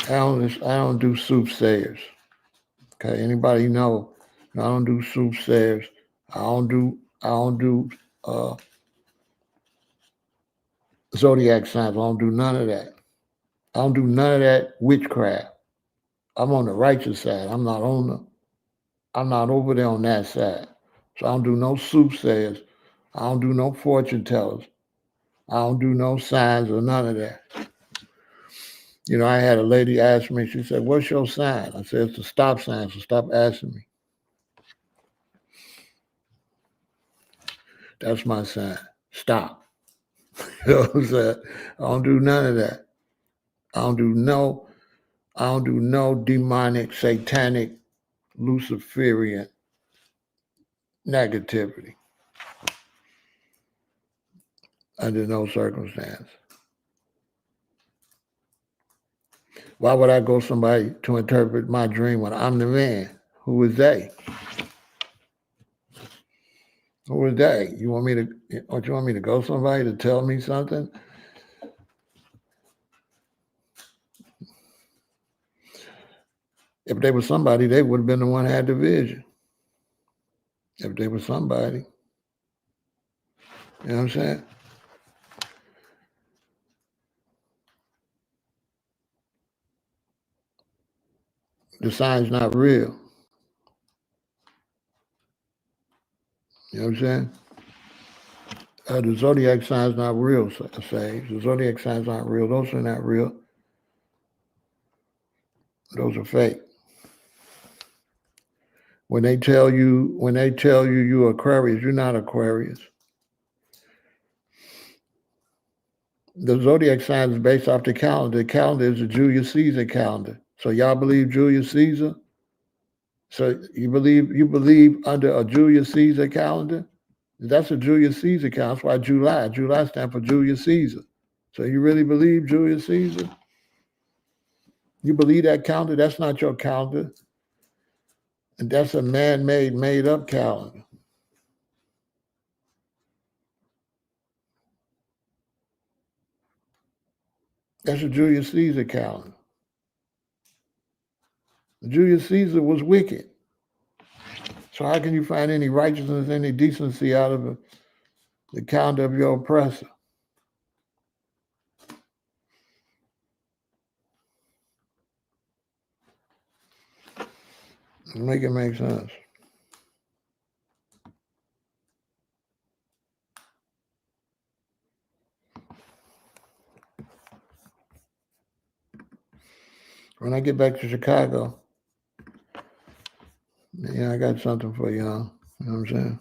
I don't do soothsayers. Okay, anybody know? I don't do soothsayers. I don't do zodiac signs. I don't do none of that. I don't do none of that witchcraft. I'm on the righteous side. I'm not over there on that side. So I don't do no soothsayers. I don't do no fortune tellers. I don't do no signs or none of that. You know, I had a lady ask me, she said, what's your sign? I said, it's a stop sign, so stop asking me. That's my sign. Stop. You know what I'm saying? I don't do none of that. I don't do no demonic, satanic, Luciferian negativity under no circumstance. Why would I go somebody to interpret my dream when I'm the man? Who is they? Who is they? You want me to go somebody to tell me something? If they were somebody, they would have been the one that had the vision. If they were somebody. You know what I'm saying? The sign's not real. You know what I'm saying? The zodiac sign's not real, Sage. The zodiac sign's not real. Those are not real. Those are fake. When they tell you you're Aquarius, you're not Aquarius. The zodiac sign is based off the calendar. The calendar is the Julius Caesar calendar. So y'all believe Julius Caesar? So you believe under a Julius Caesar calendar? That's a Julius Caesar calendar. That's why July. July stands for Julius Caesar. So you really believe Julius Caesar? You believe that calendar? That's not your calendar. And that's a man-made, made-up calendar. That's a Julius Caesar calendar. Julius Caesar was wicked. So how can you find any righteousness, any decency out of the calendar of your oppressor? Make it make sense. When I get back to Chicago, yeah, I got something for y'all. You know what I'm saying?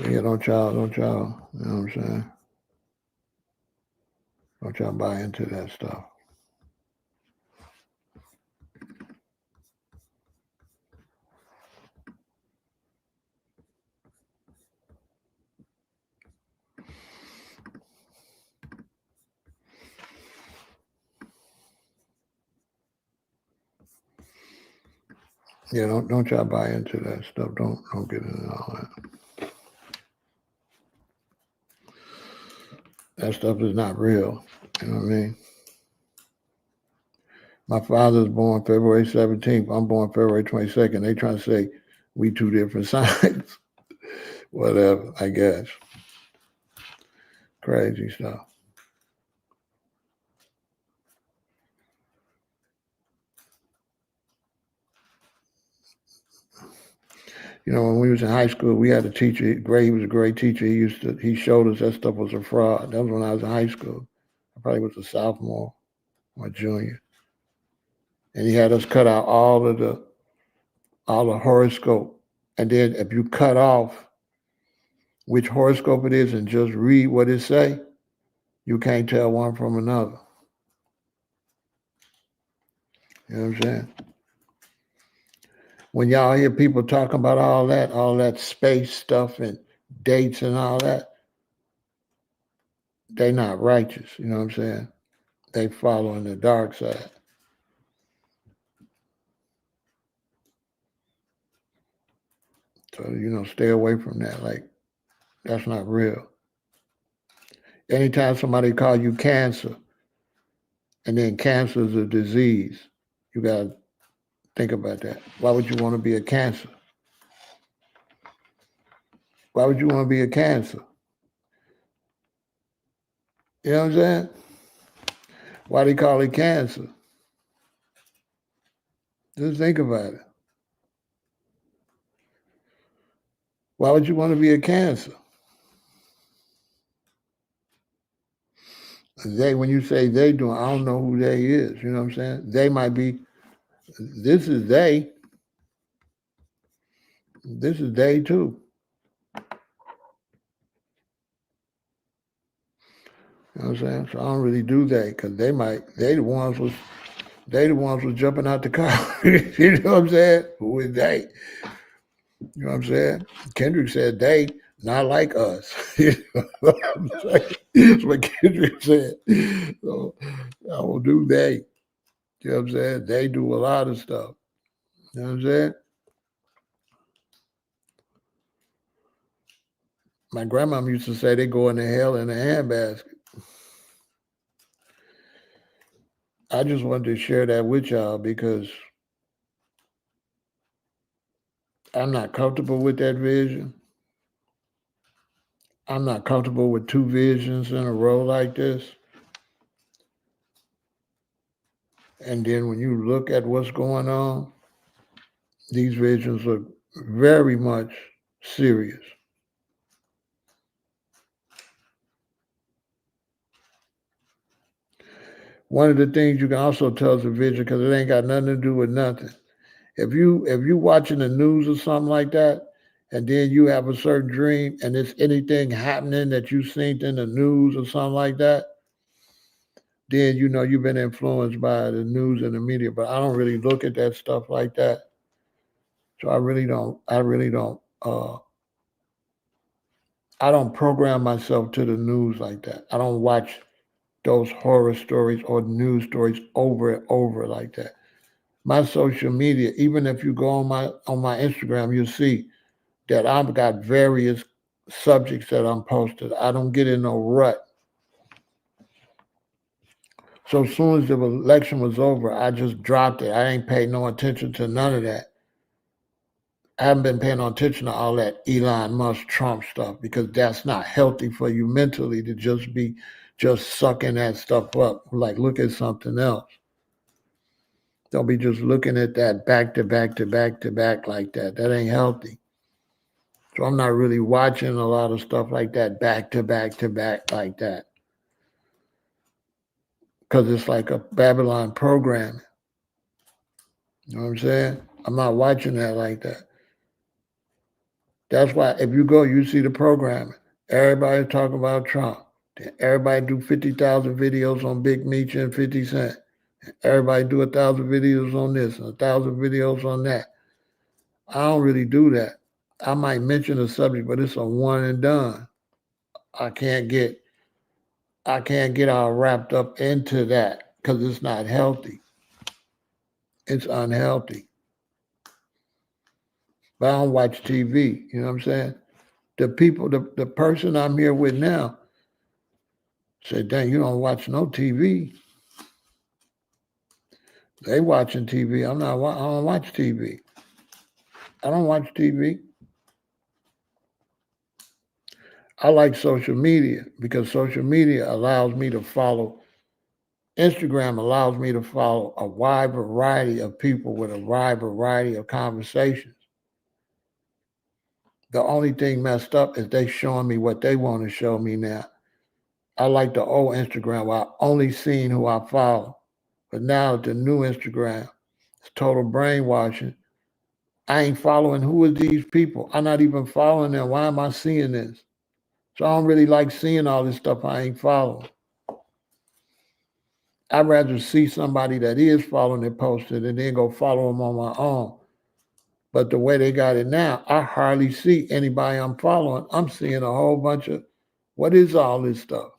Yeah, don't y'all, you know what I'm saying? Don't y'all buy into that stuff. Yeah, don't y'all buy into that stuff. Don't get into all that. That stuff is not real. You know what I mean? My father's born February 17th. I'm born February 22nd. They trying to say we two different signs. Whatever, I guess. Crazy stuff. You know, when we was in high school, we had a teacher. He was a great teacher. He showed us that stuff was a fraud. That was when I was in high school. I probably was a sophomore or junior, and he had us cut out all the horoscope, and then if you cut off which horoscope it is and just read what it say, you can't tell one from another. You know what I'm saying? When y'all hear people talking about all that space stuff and dates and all that, they not righteous. You know what I'm saying? They following the dark side. So, you know, stay away from that. Like, that's not real. Anytime somebody call you cancer, and then cancer is a disease, you got to think about that. Why would you want to be a cancer? Why would you want to be a cancer? You know what I'm saying? Why they call it cancer? Just think about it. Why would you want to be a cancer? They, when you say they doing, I don't know who they is. You know what I'm saying? They might be, this is they. This is they too. You know what I'm saying? So I don't really do that because they the ones was jumping out the car. You know what I'm saying? Who is they? You know what I'm saying? Kendrick said they, not like us. You know what I'm saying? That's what Kendrick said. So I will do they. You know what I'm saying? They do a lot of stuff. You know what I'm saying? My grandma used to say they go into hell in a handbasket. I just wanted to share that with y'all because I'm not comfortable with that vision. I'm not comfortable with two visions in a row like this. And then when you look at what's going on, these visions look very much serious. One of the things you can also tell is a vision because it ain't got nothing to do with nothing. If you watching the news or something like that, and then you have a certain dream and it's anything happening that you seen in the news or something like that, then you know you've been influenced by the news and the media. But I don't really look at that stuff like that. So I don't program myself to the news like that. I don't watch those horror stories or news stories over and over like that. My social media, even if you go on my Instagram, you'll see that I've got various subjects that I'm posted. I don't get in no rut. So as soon as the election was over, I just dropped it. I ain't paid no attention to none of that. I haven't been paying no attention to all that Elon Musk Trump stuff because that's not healthy for you mentally to just be just sucking that stuff up. Like look at something else. Don't be just looking at that back to back to back to back like that. That ain't healthy. So I'm not really watching a lot of stuff like that back to back to back like that. Because it's like a Babylon program. You know what I'm saying? I'm not watching that like that. That's why if you go, you see the programming. Everybody talking about Trump. Everybody do 50,000 videos on Big Meech and 50 Cent. Everybody do 1,000 videos on this, 1,000 videos on that. I don't really do that. I might mention a subject, but it's a one and done. I can't get all wrapped up into that because it's not healthy. It's unhealthy. But I don't watch TV. You know what I'm saying? The person I'm here with now, Said, dang, you don't watch no TV. They watching TV. I don't watch TV. I don't watch TV. I like social media because social media allows me to follow. Instagram allows me to follow a wide variety of people with a wide variety of conversations. The only thing messed up is they showing me what they want to show me now. I like the old Instagram where I only seen who I follow. But now the new Instagram, it's total brainwashing. I ain't following who are these people. I'm not even following them. Why am I seeing this? So I don't really like seeing all this stuff I ain't following. I'd rather see somebody that is following it posted and then go follow them on my own. But the way they got it now, I hardly see anybody I'm following. I'm seeing a whole bunch of, what is all this stuff?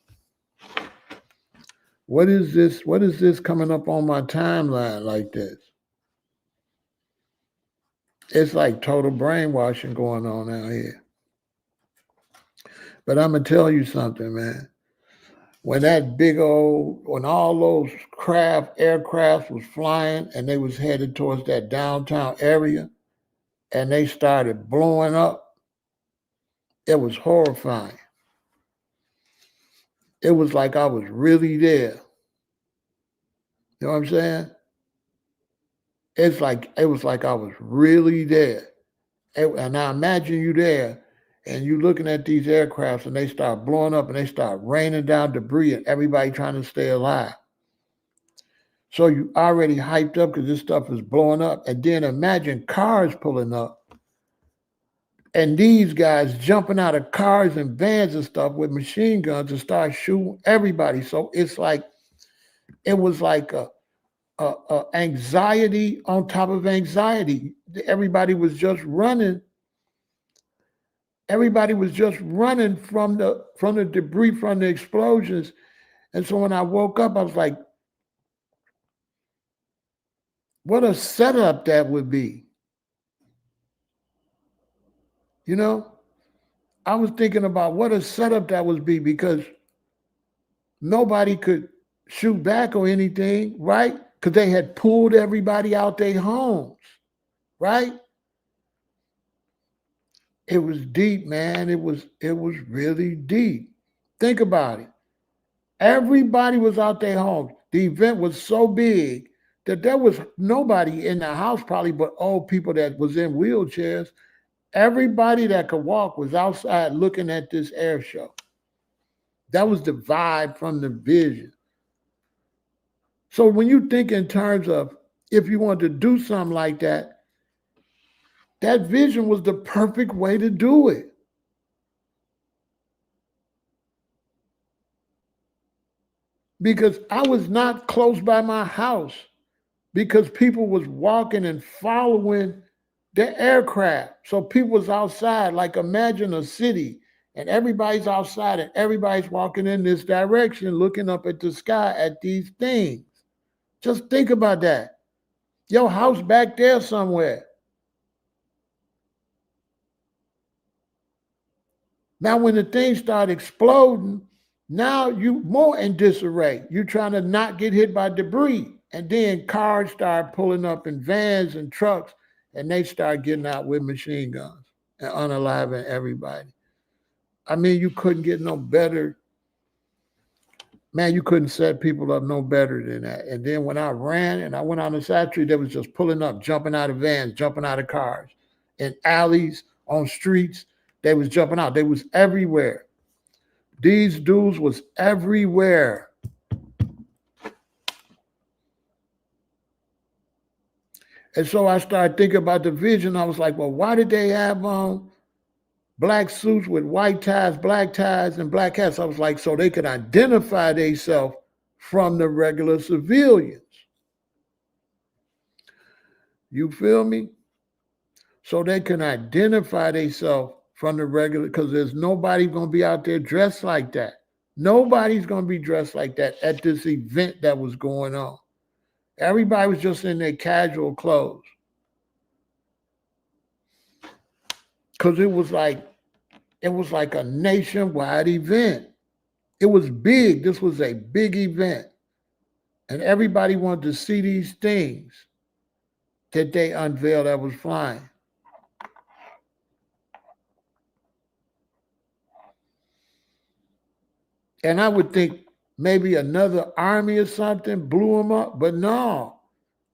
What is this? What is this coming up on my timeline like this? It's like total brainwashing going on out here. But I'm going to tell you something, man. When all those aircrafts was flying and they was headed towards that downtown area and they started blowing up, it was horrifying. It was like I was really there. You know what I'm saying? It was like I was really there. And now imagine you there and you looking at these aircrafts and they start blowing up and they start raining down debris and everybody trying to stay alive. So you already hyped up because this stuff is blowing up. And then imagine cars pulling up and these guys jumping out of cars and vans and stuff with machine guns and start shooting everybody. So it was like a anxiety on top of anxiety. Everybody was just running. Everybody was just running from the debris, from the explosions. And so when I woke up, I was like, what a setup that would be. You know, I was thinking about what a setup that would be because nobody could shoot back or anything, right? Because they had pulled everybody out their homes, right? It was deep, man. It was really deep. Think about it. Everybody was out their homes. The event was so big that there was nobody in the house probably but old people that was in wheelchairs. Everybody that could walk was outside looking at this air show. That was the vibe from the vision. So when you think in terms of if you want to do something like that, that vision was the perfect way to do it. Because I was not close by my house because people was walking and following the aircraft. So people was outside, like imagine a city and everybody's outside and everybody's walking in this direction, looking up at the sky at these things. Just think about that. Your house back there somewhere. Now, when the things start exploding, now you more in disarray. You're trying to not get hit by debris. And then cars start pulling up in vans and trucks, and they start getting out with machine guns and unaliving everybody. I mean, you couldn't get no better. Man, you couldn't set people up no better than that. And then when I ran and I went on the side street, they was just pulling up, jumping out of vans, jumping out of cars, in alleys, on streets. They was jumping out. They was everywhere. These dudes was everywhere. And so I started thinking about the vision. I was like, well, why did they have black suits with white ties, black ties, and black hats? I was like, so they could identify themselves from the regular civilians. You feel me? So they can identify themselves from the regular, because there's nobody going to be out there dressed like that. Nobody's going to be dressed like that at this event that was going on. Everybody was just in their casual clothes. Because it was like a nationwide event. It was big. This was a big event. And everybody wanted to see these things that they unveiled that was flying. And I would think maybe another army or something blew them up, but no,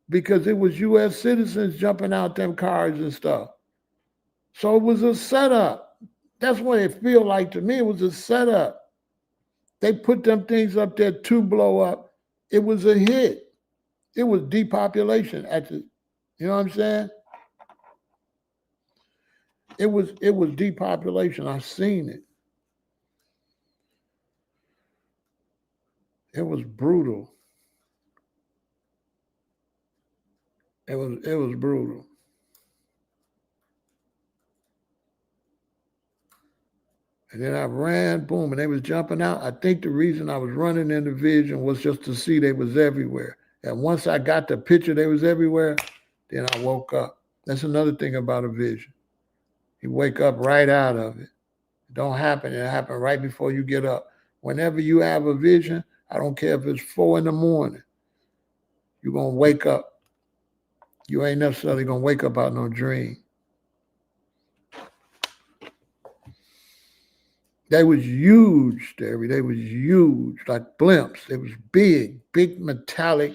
because it was U.S. citizens jumping out them cars and stuff. So it was a setup. That's what it feel like to me. It was a setup. They put them things up there to blow up. It was a hit. It was depopulation at the, you know what I'm saying? It was depopulation. I seen it. It was brutal. It was brutal. And then I ran, boom, and they was jumping out. I think the reason I was running in the vision was just to see they was everywhere. And once I got the picture they was everywhere, then I woke up. That's another thing about a vision. You wake up right out of it. It don't happen. It happen right before you get up. Whenever you have a vision, I don't care if it's 4 in the morning, you're going to wake up. You ain't necessarily going to wake up out no dream. They was huge, Derry. They was huge, like blimps. They was big, big metallic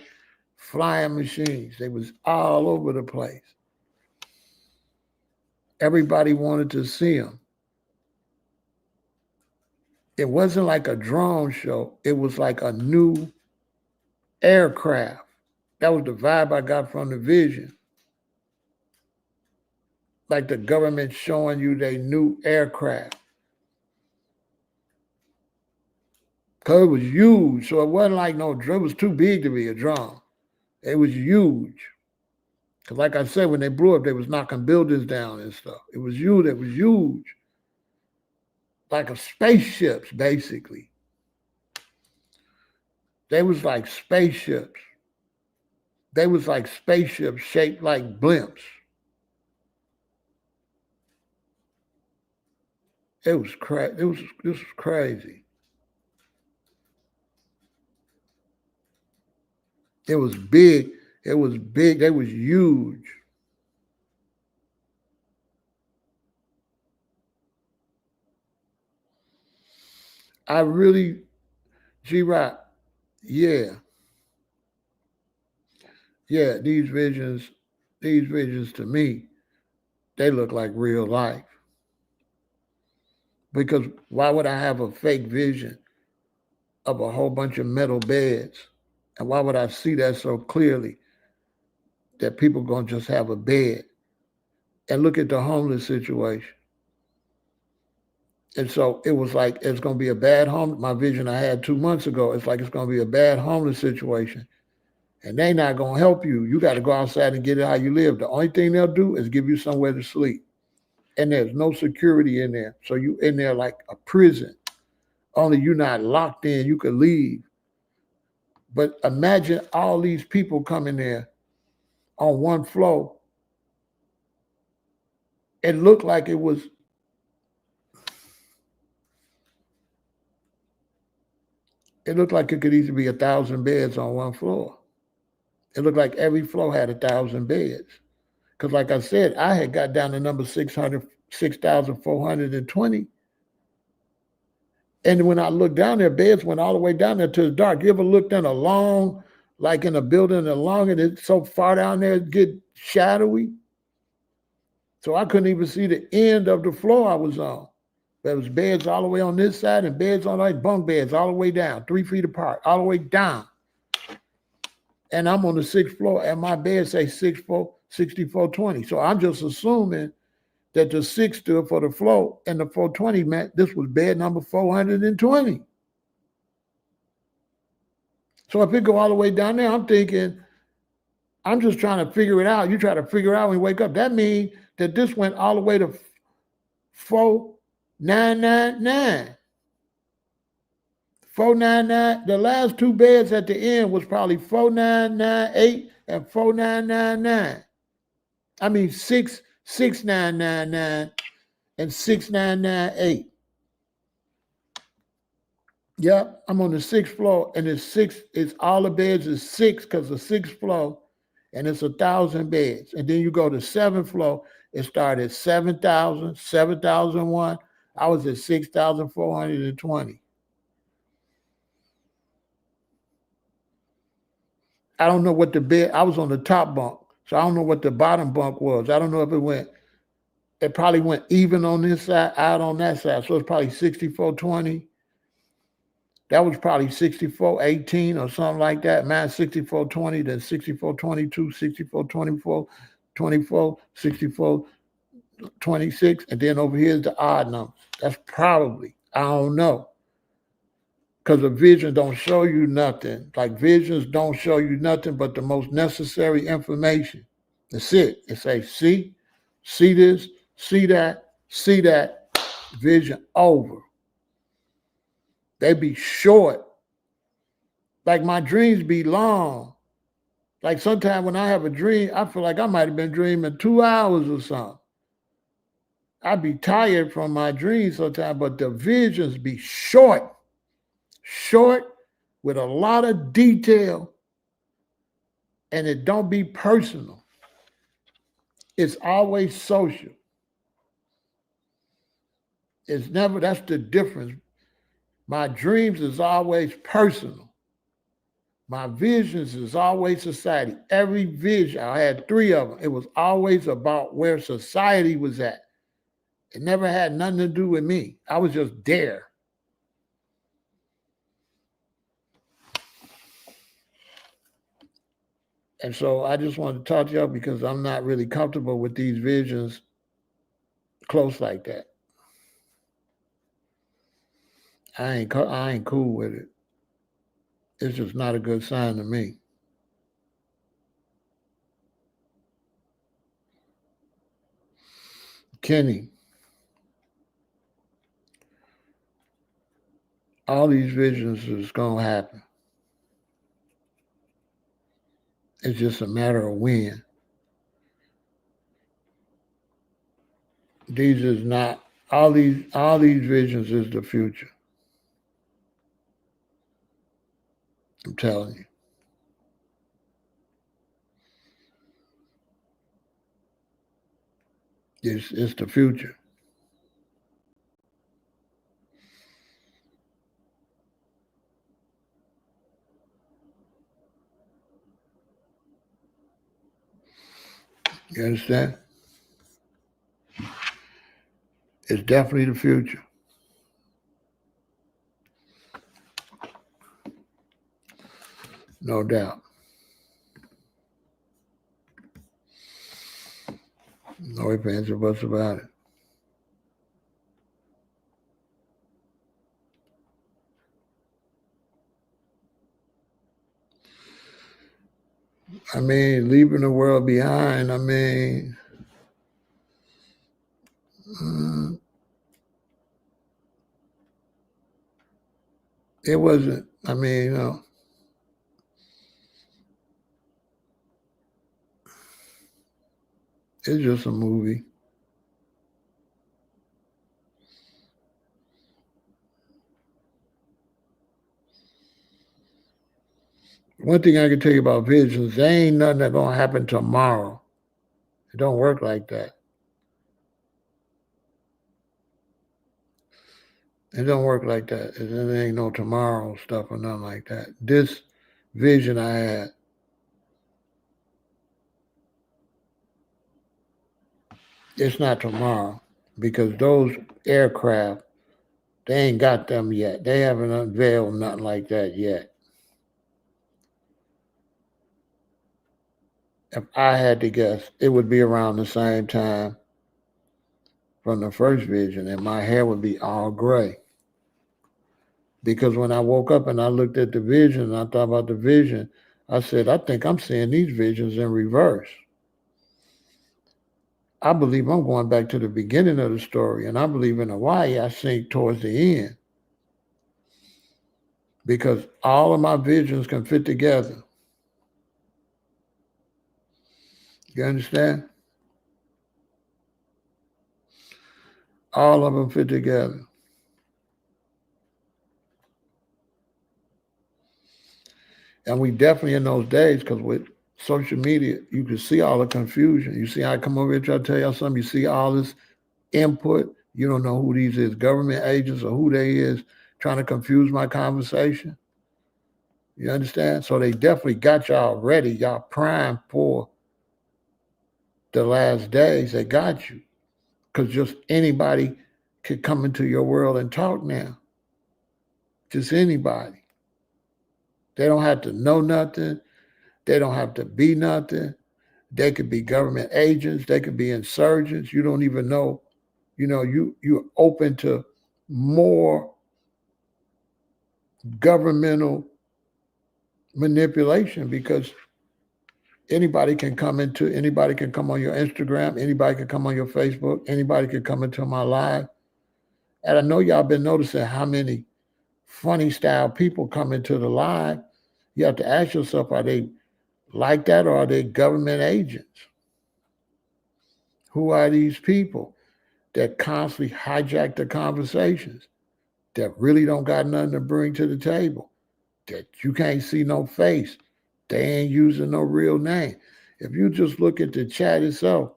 flying machines. They was all over the place. Everybody wanted to see them. It wasn't like a drone show. It was like a new aircraft. That was the vibe I got from the vision. Like the government showing you their new aircraft. Because it was huge. So it wasn't like no drone. It was too big to be a drone. It was huge. Because like I said, when they blew up, they was knocking buildings down and stuff. It was huge. It was huge. Like a spaceships, basically. They was like spaceships. They was like spaceships shaped like blimps. It was crazy. This was crazy. It was big. It was big. They was huge. I really, G-Rock, yeah. Yeah, these visions to me, they look like real life. Because why would I have a fake vision of a whole bunch of metal beds? And why would I see that so clearly that people going to just have a bed? And look at the homeless situation. And so it was like, it's going to be a bad home. My vision I had 2 months ago, it's like it's going to be a bad homeless situation. And they not going to help you. You got to go outside and get it how you live. The only thing they'll do is give you somewhere to sleep. And there's no security in there. So you in there like a prison. Only you're not locked in. You could leave. But imagine all these people coming there on one floor. It looked like it was, it looked like it could easily be 1,000 beds on one floor. It looked like every floor had 1,000 beds. Because like I said, I had got down to number 6,420. And when I looked down there, beds went all the way down there to the dark. You ever looked in a long, like in a building along and it's so far down there, it get shadowy? So I couldn't even see the end of the floor I was on. There was beds all the way on this side and beds on like bunk beds all the way down, 3 feet apart, all the way down. And I'm on the 6th floor and my bed say 6420. So I'm just assuming that the 6 stood for the floor and the 420 meant this was bed number 420. So if it go all the way down there, I'm thinking, I'm just trying to figure it out. You try to figure it out when you wake up. That means that this went all the way to 4999. 499. The last 2 beds at the end was probably 4998 and 4999. I mean 6999 and 6998. Yeah, I'm on the 6th floor, and it's all the beds is six because the 6th floor, and it's 1,000 beds. And then you go to 7th floor, it started at 7,000, 7,001. I was at 6,420. I don't know what the bed, I was on the top bunk, so I don't know what the bottom bunk was. I don't know if it probably went even on this side, out on that side. So it's probably 6420. That was probably 6418 or something like that. Mine 6420, then 6422, 6424, 24, 6426, and then over here is the odd number. That's probably, I don't know. Because the vision don't show you nothing. Like visions don't show you nothing but the most necessary information. That's it. It says, see this, see that, vision over. They be short. Like my dreams be long. Like sometimes when I have a dream, I feel like I might have been dreaming 2 hours or something. I'd be tired from my dreams sometimes, but the visions be short with a lot of detail, and it don't be personal. It's always social. It's never, that's the difference. My dreams is always personal. My visions is always society. Every vision, I had 3 of them. It was always about where society was at. It never had nothing to do with me. I was just there. And so I just wanted to talk to y'all because I'm not really comfortable with these visions close like that. I ain't cool with it. It's just not a good sign to me. Kenny, all these visions is gonna happen. It's just a matter of when. These is not all these visions is the future. I'm telling you. It's the future. You understand? It's definitely the future. No doubt. No ifs, ands, or buts about it. I mean, leaving the world behind, I mean, it wasn't, I mean, it's just a movie. One thing I can tell you about visions, there ain't nothing that's going to happen tomorrow. It don't work like that. It don't work like that. There ain't no tomorrow stuff or nothing like that. This vision I had, it's not tomorrow because those aircraft, they ain't got them yet. They haven't unveiled nothing like that yet. If I had to guess, it would be around the same time from the first vision, and my hair would be all gray. Because when I woke up and I looked at the vision and I thought about the vision, I said, I think I'm seeing these visions in reverse. I believe I'm going back to the beginning of the story, and I believe in Hawaii, I sink towards the end because all of my visions can fit together. You understand? All of them fit together. And we definitely in those days, because with social media, you can see all the confusion. You see, I come over here try to tell y'all something. You see all this input. You don't know who these is, government agents or who they is, trying to confuse my conversation. You understand? So they definitely got y'all ready. Y'all primed for the last days. They got you. Because just anybody could come into your world and talk now. Just anybody. They don't have to know nothing. They don't have to be nothing. They could be government agents. They could be insurgents. You don't even know. You know, you're open to more governmental manipulation, because anybody can come on your Instagram, anybody can come on your Facebook, anybody can come into my live. And I know y'all been noticing how many funny style people come into the live. You have to ask yourself, are they like that, or are they government agents? Who are these people that constantly hijack the conversations, that really don't got nothing to bring to the table, that you can't see no face? They ain't using no real name. If you just look at the chat itself,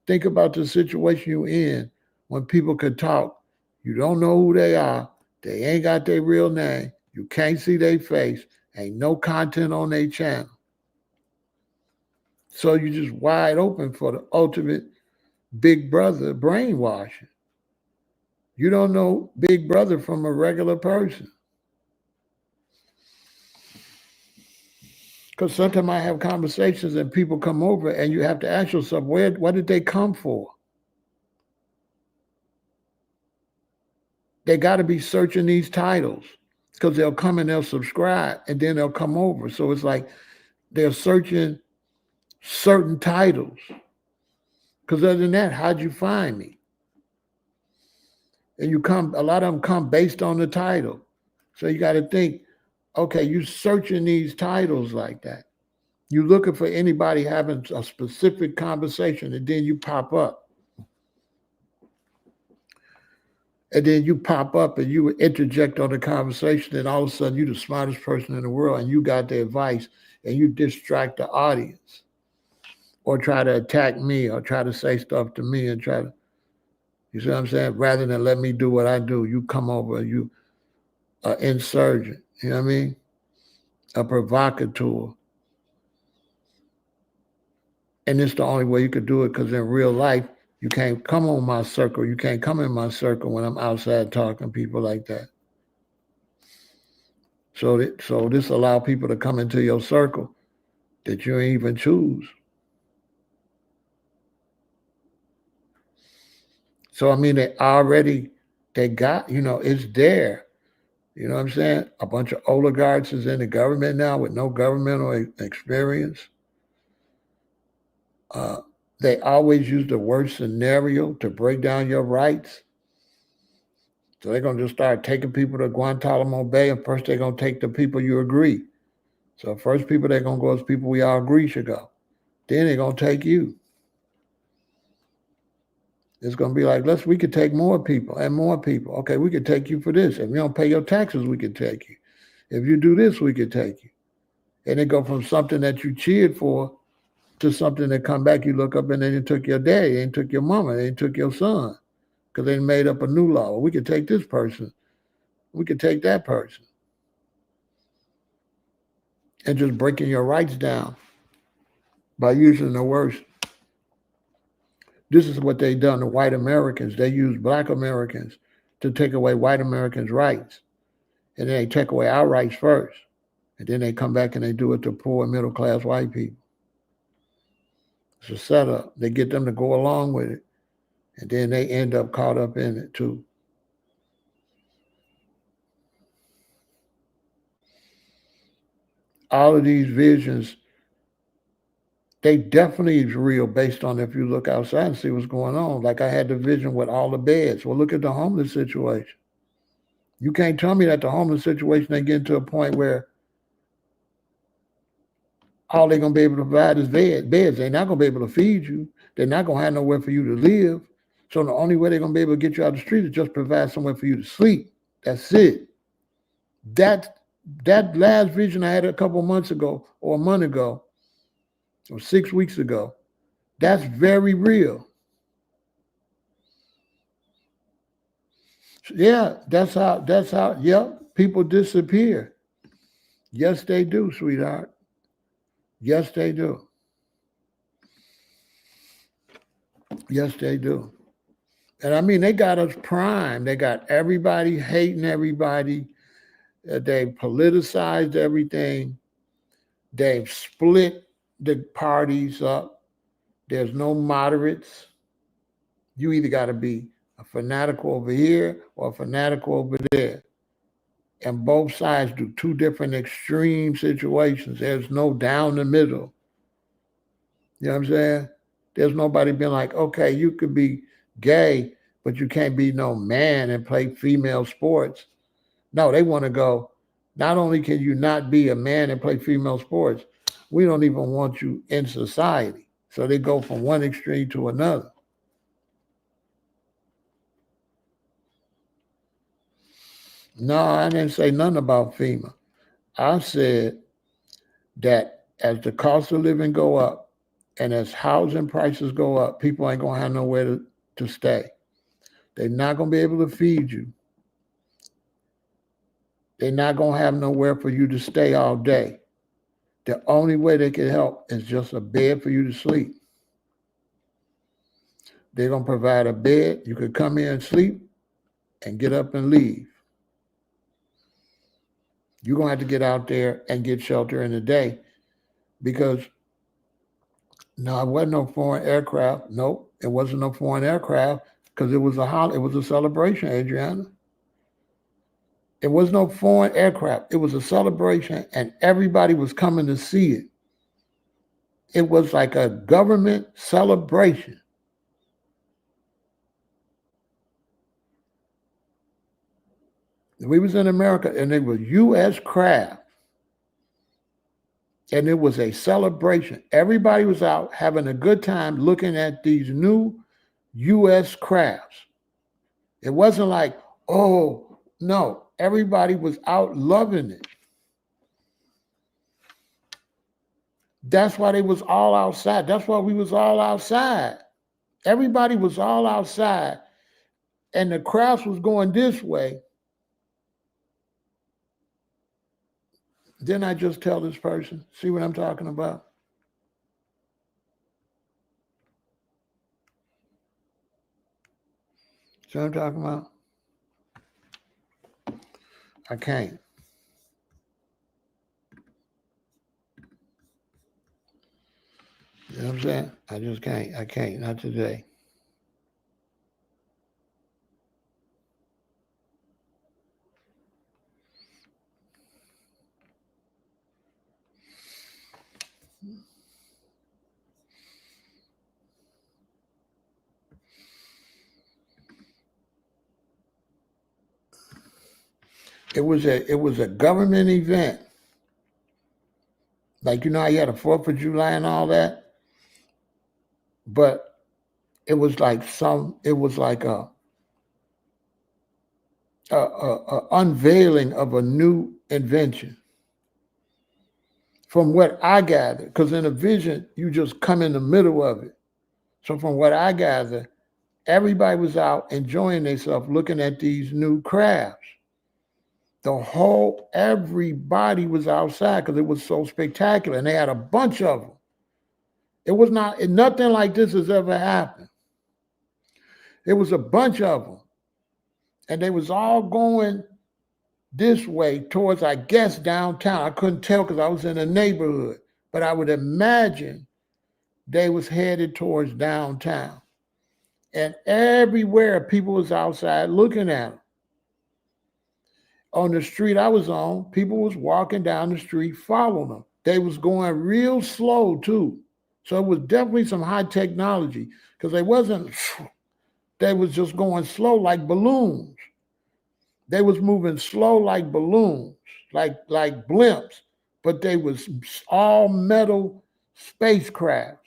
think about the situation you're in when people could talk. You don't know who they are. They ain't got their real name. You can't see their face. Ain't no content on their channel. So you're just wide open for the ultimate Big Brother brainwashing. You don't know Big Brother from a regular person. Because sometimes I have conversations and people come over and you have to ask yourself, what did they come for? They got to be searching these titles, because they'll come and they'll subscribe and then they'll come over. So it's like they're searching certain titles. Because other than that, how'd you find me? And a lot of them come based on the title. So you got to think, okay, you searching these titles like that. You're looking for anybody having a specific conversation, and then you pop up. And then you pop up and you interject on the conversation, and all of a sudden you're the smartest person in the world and you got the advice, and you distract the audience or try to attack me or try to say stuff to me and try to, you see what I'm saying? Rather than let me do what I do, you come over, you an insurgent, you know what I mean? A provocateur. And it's the only way you could do it, because in real life, you can't come on my circle. You can't come in my circle when I'm outside talking to people like that. So this allow people to come into your circle that you ain't even choose. So I mean, they got, it's there. You know what I'm saying? A bunch of oligarchs is in the government now with no governmental experience. They always use the worst scenario to break down your rights. So they're going to just start taking people to Guantanamo Bay, and first they're going to take the people you agree. So first people they're going to go is people we all agree should go. Then they're going to take you. It's going to be like, we could take more people and more people. Okay, we could take you for this. If you don't pay your taxes, we could take you. If you do this, we could take you. And it go from something that you cheered for to something that come back, you look up and then they took your daddy, they took your mama, they took your son, because they made up a new law. We could take this person. We could take that person. And just breaking your rights down by using the worst. This is what they done to white Americans. They use black Americans to take away white Americans' rights. And then they take away our rights first. And then they come back and they do it to poor middle class white people. It's a setup. They get them to go along with it. And then they end up caught up in it too. All of these visions, they definitely is real based on if you look outside and see what's going on. Like I had the vision with all the beds. Well, look at the homeless situation. You can't tell me that the homeless situation ain't getting to a point where all they're going to be able to provide is beds. They're not going to be able to feed you. They're not going to have nowhere for you to live. So the only way they're going to be able to get you out of the street is just provide somewhere for you to sleep. That's it. That's That last vision I had a couple months ago, or a month ago, or 6 weeks ago, that's very real. Yeah, yep, people disappear. Yes, they do, sweetheart. Yes, they do. Yes, they do. And I mean, they got us primed. They got everybody hating everybody. They've politicized everything. They've split the parties up. There's no moderates. You either got to be a fanatical over here or a fanatical over there. And both sides do two different extreme situations. There's no down the middle. You know what I'm saying? There's nobody being like, okay, you could be gay, but you can't be no man and play female sports. No, they want to go, not only can you not be a man and play female sports, we don't even want you in society. So they go from one extreme to another. No, I didn't say nothing about FEMA. I said that as the cost of living go up and as housing prices go up, people ain't gonna have nowhere to stay. They're not gonna be able to feed you. They're not gonna have nowhere for you to stay all day. The only way they can help is just a bed for you to sleep. They're gonna provide a bed. You could come in and sleep and get up and leave. You're gonna have to get out there and get shelter in the day because no, it wasn't no foreign aircraft. Nope, it wasn't no foreign aircraft because it was a celebration, Adriana. It was no foreign aircraft. It was a celebration, and everybody was coming to see it. It was like a government celebration. We was in America, and it was U.S. craft, and it was a celebration. Everybody was out having a good time looking at these new U.S. crafts. It wasn't like, oh, no. Everybody was out loving it. That's why they was all outside. That's why we was all outside. Everybody was all outside. And the crowds was going this way. Didn't I just tell this person? See what I'm talking about? See what I'm talking about? I can't. You know what I'm saying? I just can't. I can't. Not today. It was a government event. Like, you know how you had a 4th of July and all that? But it was like a unveiling of a new invention. From what I gather, because in a vision, you just come in the middle of it. So from what I gather, everybody was out enjoying themselves looking at these new crafts. Everybody was outside because it was so spectacular. And they had a bunch of them. It was nothing like this has ever happened. It was a bunch of them. And they was all going this way towards, I guess, downtown. I couldn't tell because I was in a neighborhood, but I would imagine they was headed towards downtown. And everywhere people was outside looking at them. On the street I was on, people was walking down the street following them. They was going real slow too. So it was definitely some high technology because they was just going slow like balloons. They was moving slow like balloons, like blimps, but they was all metal spacecrafts.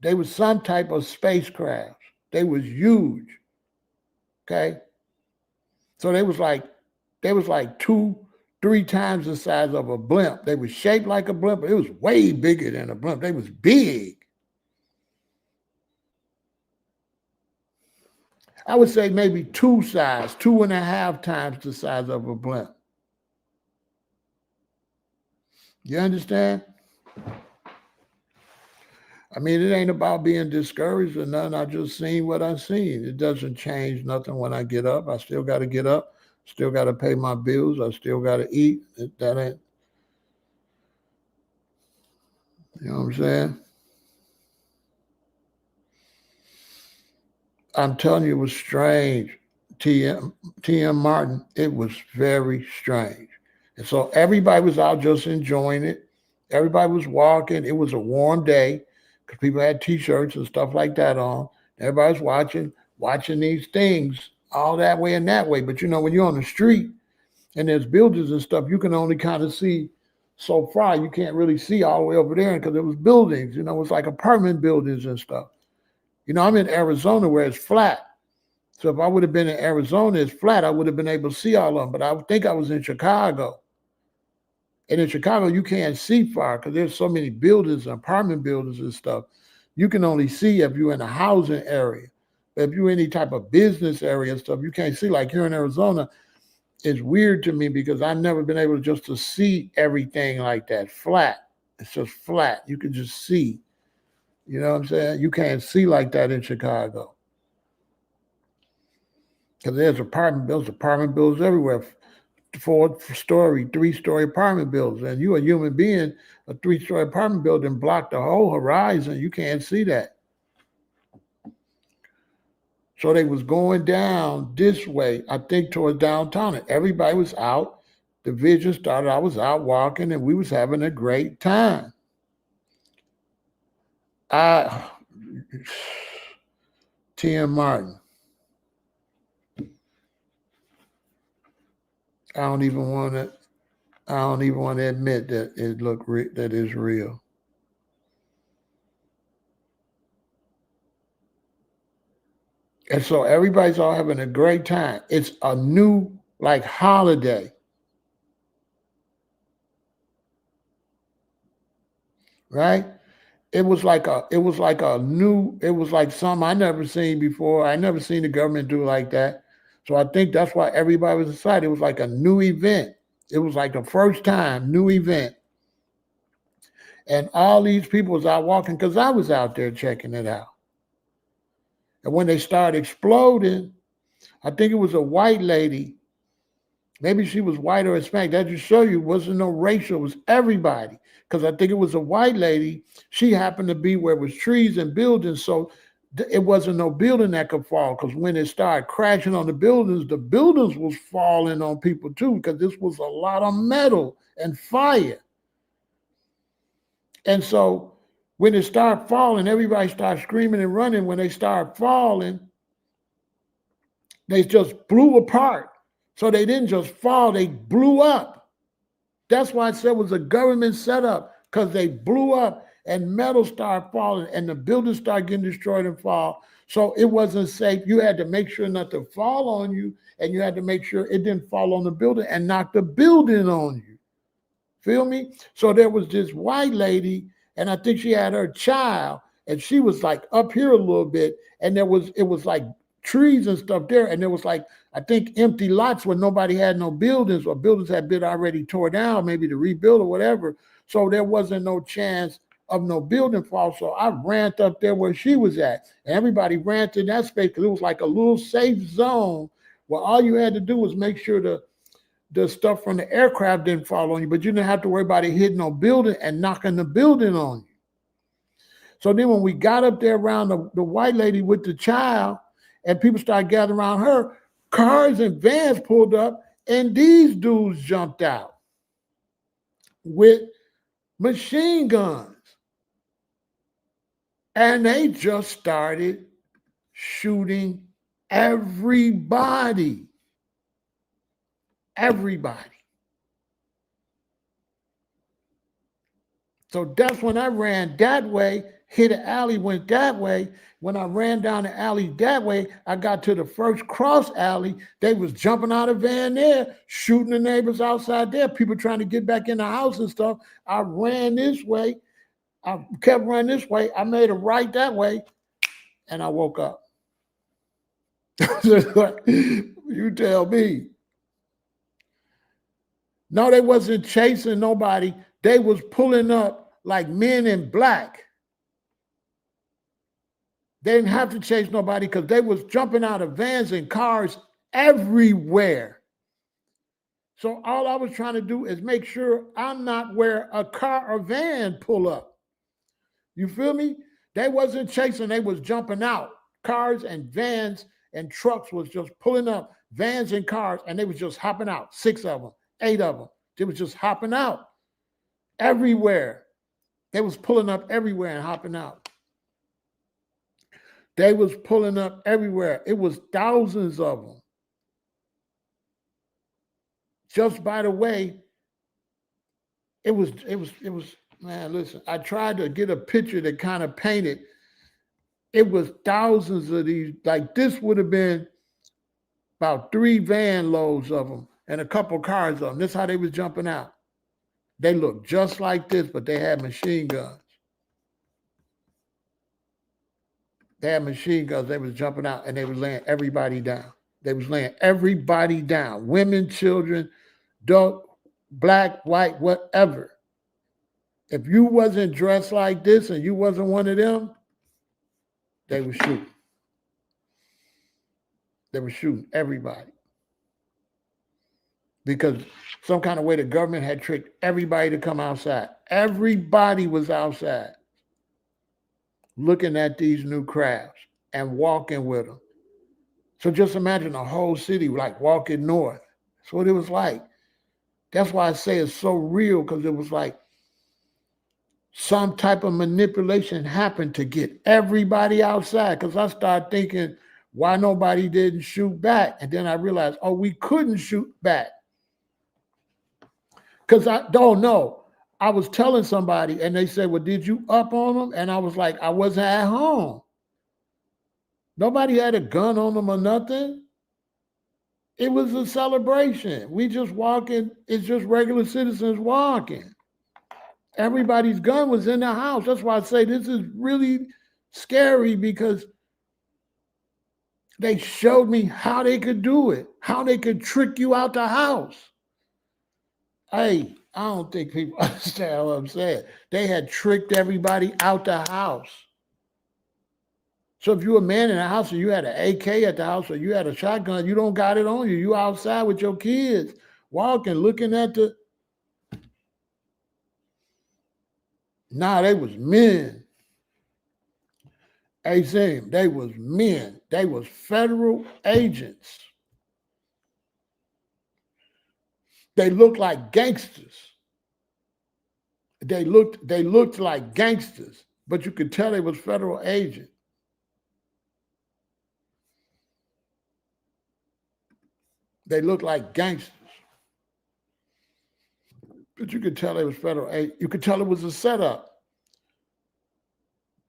They was some type of spacecraft. They was huge. Okay. So they was like They was like 2, 3 times the size of a blimp. They was shaped like a blimp, but it was way bigger than a blimp. They was big. I would say maybe 2.5 times the size of a blimp. You understand? I mean, it ain't about being discouraged or nothing. I just seen what I seen. It doesn't change nothing when I get up. I still got to get up. Still got to pay my bills. I still got to eat. That ain't, you know what I'm saying? I'm telling you, it was strange. T.M. Martin, it was very strange. And so everybody was out just enjoying it. Everybody was walking. It was a warm day because people had T-shirts and stuff like that on. Everybody was watching these things all that way and that way. But you know, when you're on the street and there's buildings and stuff, you can only kind of see so far. You can't really see all the way over there because it was buildings. You know, it was like apartment buildings and stuff. You know, I'm in Arizona where it's flat. So if I would have been in Arizona, it's flat, I would have been able to see all of them. But I think I was in Chicago. And in Chicago, you can't see far because there's so many buildings and apartment buildings and stuff. You can only see if you're in a housing area. If you're in any type of business area and stuff, you can't see. Like here in Arizona, it's weird to me because I've never been able just to see everything like that, flat. It's just flat. You can just see. You know what I'm saying? You can't see like that in Chicago. Because there's apartment buildings everywhere, 4-story, 3-story apartment buildings. And you a human being, a 3-story apartment building block the whole horizon. You can't see that. So they was going down this way, I think towards downtown. And everybody was out. The vision started, I was out walking and we was having a great time. T.M. Martin. I don't even want to admit that that is real. And so everybody's all having a great time. It's a new like holiday. Right? It was like something I never seen before. I never seen the government do like that. So I think that's why everybody was excited. It was like a new event. It was like the first time, new event. And all these people was out walking because I was out there checking it out. And when they started exploding, I think it was a white lady. Maybe she was white or Hispanic. That just show you it wasn't no racial. It was everybody. Because I think it was a white lady. She happened to be where it was trees and buildings. So it wasn't no building that could fall. Because when it started crashing on the buildings was falling on people too. Because this was a lot of metal and fire. And so when it started falling, everybody started screaming and running. When they started falling, they just blew apart. So they didn't just fall, they blew up. That's why I said it was a government setup, because they blew up and metal started falling and the buildings started getting destroyed and fall. So it wasn't safe. You had to make sure not to fall on you, and you had to make sure it didn't fall on the building and knock the building on you. Feel me? So there was this white lady, and I think she had her child, and she was like up here a little bit, and it was like trees and stuff there, and there was like, I think, empty lots where nobody had no buildings, or buildings had been already tore down, maybe to rebuild or whatever. So there wasn't no chance of no building fall. So I ran up there where she was at, and everybody ran to that space because it was like a little safe zone where all you had to do was make sure the stuff from the aircraft didn't fall on you, but you didn't have to worry about it hitting no building and knocking the building on you. So then when we got up there around the white lady with the child, and people started gathering around her, cars and vans pulled up, and these dudes jumped out with machine guns. And they just started shooting everybody. Everybody. So that's when I ran that way, hit an alley, went that way. When I ran down the alley that way, I got to the first cross alley. They was jumping out of van there, shooting the neighbors outside there, people trying to get back in the house and stuff. I ran this way. I kept running this way. I made a right that way, and I woke up. You tell me. No, they wasn't chasing nobody. They was pulling up like men in black. They didn't have to chase nobody because they was jumping out of vans and cars everywhere. So all I was trying to do is make sure I'm not where a car or van pull up. You feel me? They wasn't chasing, they was jumping out. Cars and vans and trucks was just pulling up, vans and cars, and they was just hopping out. 6 of them, 8 of them. They was just hopping out everywhere. They was pulling up everywhere and hopping out. They was pulling up everywhere. It was thousands of them. Just by the way, it was, man, listen, I tried to get a picture that kind of painted. It was thousands of these, like this would have been about 3 van loads of them and a couple cars of them. This is how they was jumping out. They looked just like this, but they had machine guns. They had machine guns. They was jumping out and they was laying everybody down. They was laying everybody down. Women, children, dark, black, white, whatever. If you wasn't dressed like this and you wasn't one of them, they were shooting. They were shooting everybody. Because some kind of way the government had tricked everybody to come outside. Everybody was outside looking at these new crafts and walking with them. So just imagine a whole city like walking north. That's what it was like. That's why I say it's so real, because it was like some type of manipulation happened to get everybody outside. Because I started thinking why nobody didn't shoot back. And then I realized, oh, we couldn't shoot back. Because I don't know. I was telling somebody and they said, well, did you up on them? And I was like, I wasn't at home. Nobody had a gun on them or nothing. It was a celebration. We just walking. It's just regular citizens walking. Everybody's gun was in the house. That's why I say this is really scary, because they showed me how they could do it, how they could trick you out the house. Hey, I don't think people understand what I'm saying. They had tricked everybody out the house. So if you're a man in a house and you had an AK at the house or you had a shotgun, you don't got it on you. You outside with your kids, walking, looking at the... Nah, they was men. Hey, Zim, they was men. They was federal agents. They looked like gangsters. They looked like gangsters, but you could tell they was federal agents. They looked like gangsters, but you could tell they was federal agents. You could tell it was a setup.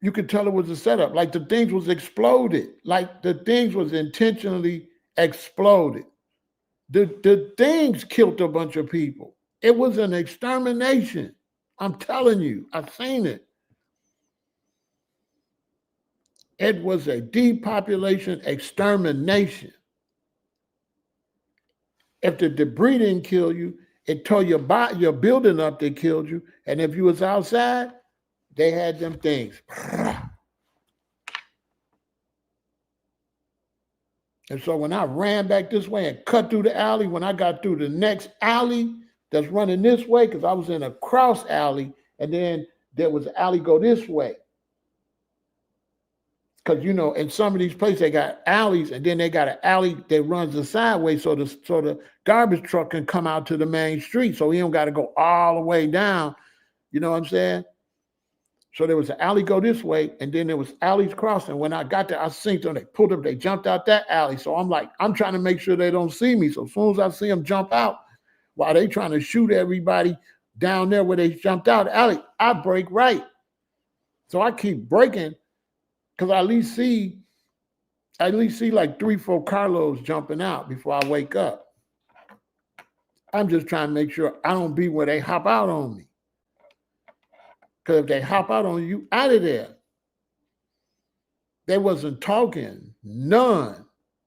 You could tell it was a setup. Like the things was exploded. Like the things was intentionally exploded. The things killed a bunch of people. It was an extermination. I'm telling you, I've seen it. It was a depopulation extermination. If the debris didn't kill you, it tore your building up that killed you. And if you was outside, they had them things. And so when I ran back this way and cut through the alley, when I got through the next alley that's running this way, because I was in a cross alley, and then there was an alley go this way. Because, you know, in some of these places, they got alleys, and then they got an alley that runs the sideways so the garbage truck can come out to the main street, so he don't got to go all the way down. You know what I'm saying? So there was an alley go this way, and then there was alleys crossing. When I got there, I seen them. They pulled up. They jumped out that alley. So I'm like, I'm trying to make sure they don't see me. So as soon as I see them jump out, while they trying to shoot everybody down there where they jumped out the alley, I break right. So I keep breaking because I at least see like 3, 4 carloads jumping out before I wake up. I'm just trying to make sure I don't be where they hop out on me. Because if they hop out on you, out of there. They wasn't talking, none.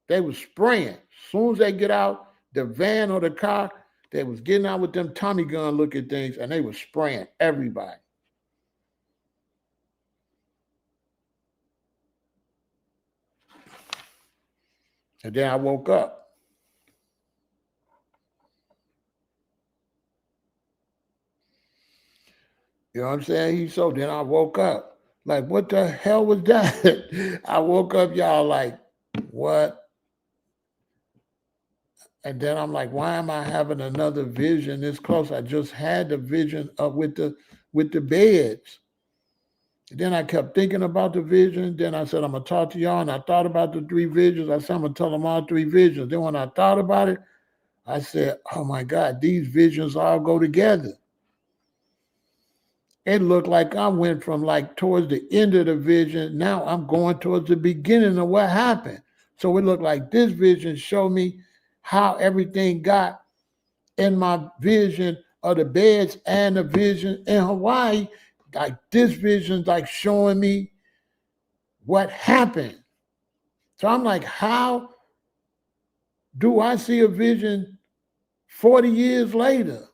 They was spraying. As soon as they get out the van or the car, they was getting out with them Tommy gun looking things, and they was spraying everybody. And then I woke up. You know what I'm saying? So then I woke up. Like, what the hell was that? I woke up, y'all, like, what? And then I'm like, why am I having another vision this close? I just had the vision of with the beds. Then I kept thinking about the vision. Then I said, I'm going to talk to y'all. And I thought about the 3 visions. I said, I'm going to tell them all 3 visions. Then when I thought about it, I said, oh my God, these visions all go together. It looked like I went from like towards the end of the vision. Now I'm going towards the beginning of what happened. So it looked like this vision showed me how everything got in my vision of the beds and the vision in Hawaii. Like this vision's like showing me what happened. So I'm like, how do I see a vision 40 years later?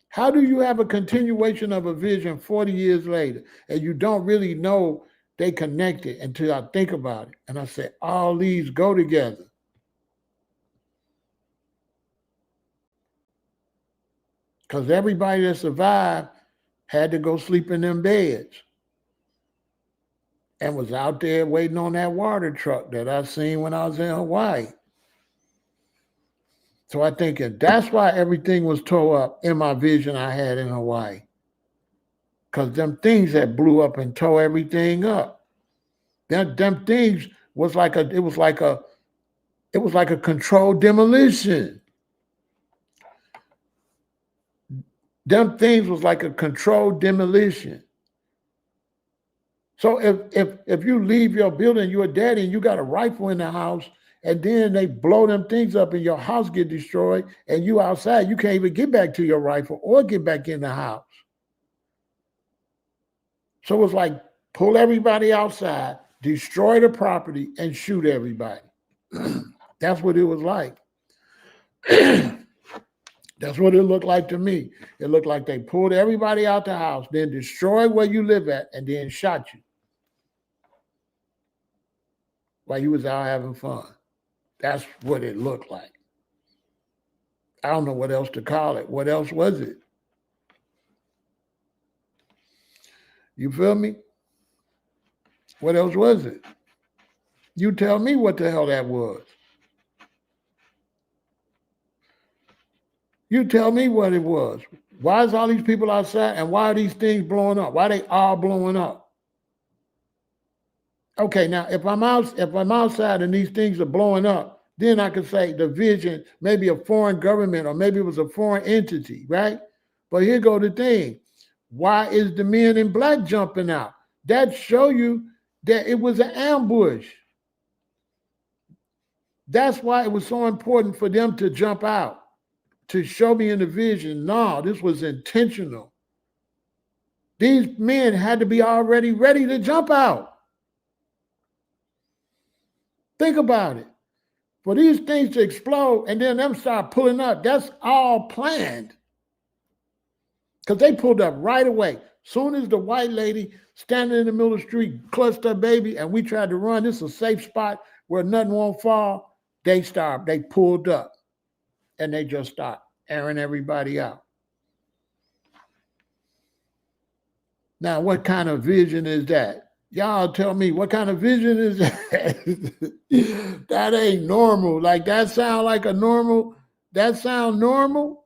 How do you have a continuation of a vision 40 years later and you don't really know they connected until I think about it? And I said, all these go together. Because everybody that survived had to go sleep in them beds and was out there waiting on that water truck that I seen when I was in Hawaii. So I think that's why everything was tore up in my vision I had in Hawaii. Because them things that blew up and tore everything up. Them things was like a controlled demolition. Them things was like a controlled demolition. So if you leave your building, you're dead and you got a rifle in the house, and then they blow them things up and your house get destroyed, and you outside, you can't even get back to your rifle or get back in the house. So it's like pull everybody outside, destroy the property, and shoot everybody. That's what it was like. That's what it looked like to me. It looked like they pulled everybody out the house, then destroyed where you live at, and then shot you while you was out having fun. That's what it looked like. I don't know what else to call it. What else was it? You feel me? What else was it? You tell me what the hell that was. You tell me what it was. Why is all these people outside and why are these things blowing up? Why are they all blowing up? Okay, now if I'm outside and these things are blowing up, then I could say the vision, maybe a foreign government or maybe it was a foreign entity, right? But here go the thing. Why is the men in black jumping out? That show you that it was an ambush. That's why it was so important for them to jump out, to show me in the vision, no, this was intentional. These men had to be already ready to jump out. Think about it. For these things to explode and then them start pulling up, that's all planned. Because they pulled up right away. Soon as the white lady standing in the middle of the street clutched her baby and we tried to run, this is a safe spot where nothing won't fall, they pulled up and they just started airing everybody out. Now, what kind of vision is that? Y'all tell me, what kind of vision is that? That ain't normal. Like that sound like a normal, that sound normal?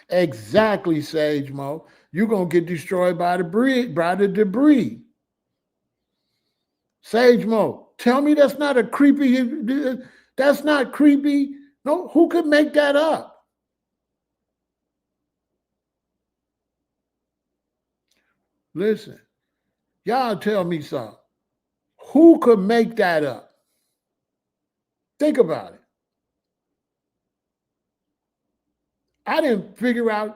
Exactly, Sage Mo. You're going to get destroyed by the debris. Sage Mo, tell me that's not a creepy, that's not creepy. No, who could make that up? Listen, y'all tell me something. Who could make that up? Think about it. I didn't figure out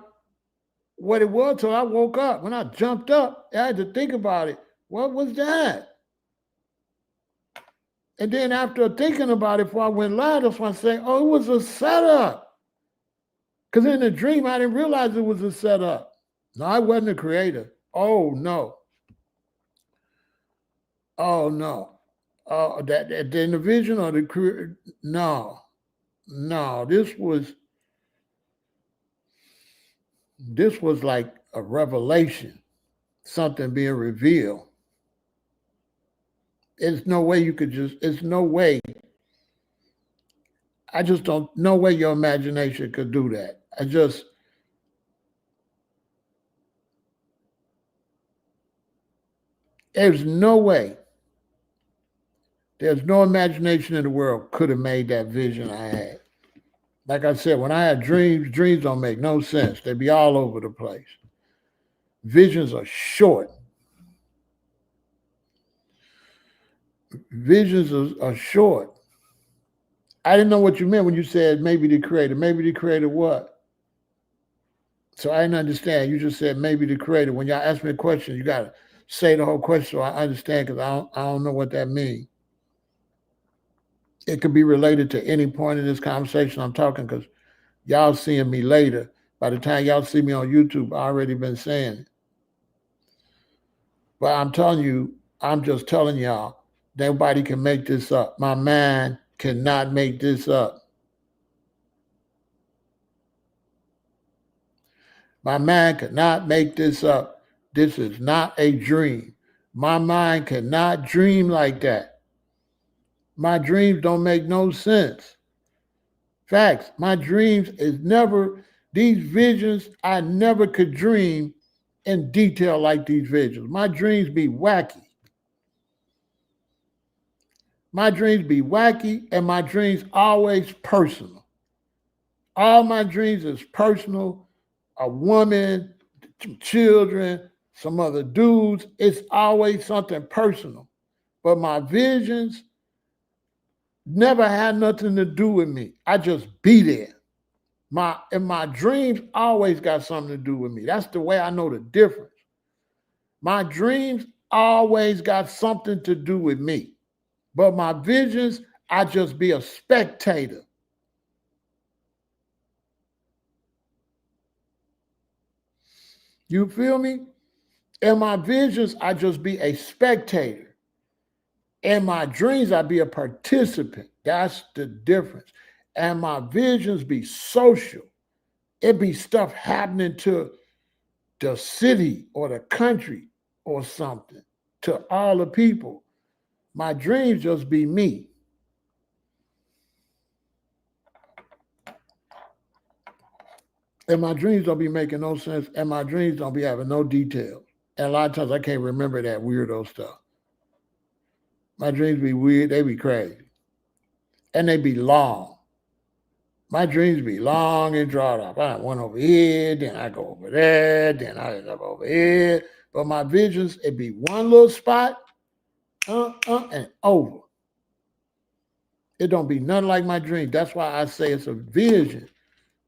what it was till I woke up. When I jumped up, I had to think about it. What was that? And then after thinking about it before I went live, that's when I say, oh, it was a setup. Because in the dream, I didn't realize it was a setup. No, I wasn't a creator. Oh, no. Oh, no. Oh, that in the vision or the creator? No. No, this was like a revelation, something being revealed. There's no way you could just, it's no way. I just don't, no way your imagination could do that. There's no way. There's no imagination in the world could have made that vision I had. Like I said, when I have dreams, dreams don't make no sense. They be all over the place. Visions are short. Visions are short. I didn't know what you meant when you said maybe the creator. Maybe the creator what? So I didn't understand. You just said maybe the creator. When y'all ask me a question, you got to say the whole question so I understand, because I don't know what that means. It could be related to any point in this conversation I'm talking, because y'all seeing me later. By the time y'all see me on YouTube, I already been saying it. But I'm telling you, I'm just telling y'all, nobody can make this up. My mind cannot make this up. My mind cannot make this up. This is not a dream. My mind cannot dream like that. My dreams don't make no sense. Facts. My dreams is never, these visions, I never could dream in detail like these visions. My dreams be wacky. My dreams be wacky, and my dreams always personal. All my dreams is personal. A woman, some children, some other dudes. It's always something personal. But my visions never had nothing to do with me. I just be there. My dreams always got something to do with me. That's the way I know the difference. My dreams always got something to do with me. But my visions, I just be a spectator. You feel me? In my visions, I just be a spectator. In my dreams, I be a participant. That's the difference. And my visions be social. It be stuff happening to the city or the country or something, to all the people. My dreams just be me. And my dreams don't be making no sense. And my dreams don't be having no details. And a lot of times I can't remember that weirdo stuff. My dreams be weird. They be crazy. And they be long. My dreams be long and drawn up. I went over here, then I go over there, then I end up over here. But my visions, it be one little spot, and over. It don't be nothing like my dream. That's why I say it's a vision.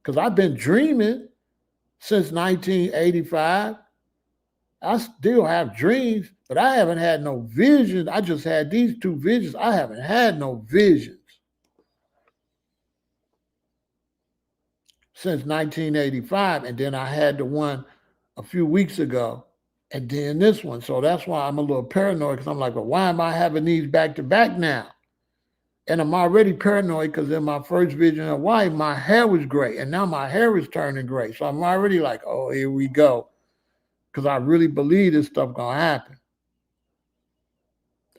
Because I've been dreaming since 1985. I still have dreams, but I haven't had no visions. I just had these two visions. I haven't had no visions since 1985. And then I had the one a few weeks ago, and then this one. So that's why I'm a little paranoid, because I'm like, well, why am I having these back to back now? And I'm already paranoid because in my first vision of Hawaii, my hair was gray, and now my hair is turning gray. So I'm already like, oh, here we go. Because I really believe this stuff gonna happen.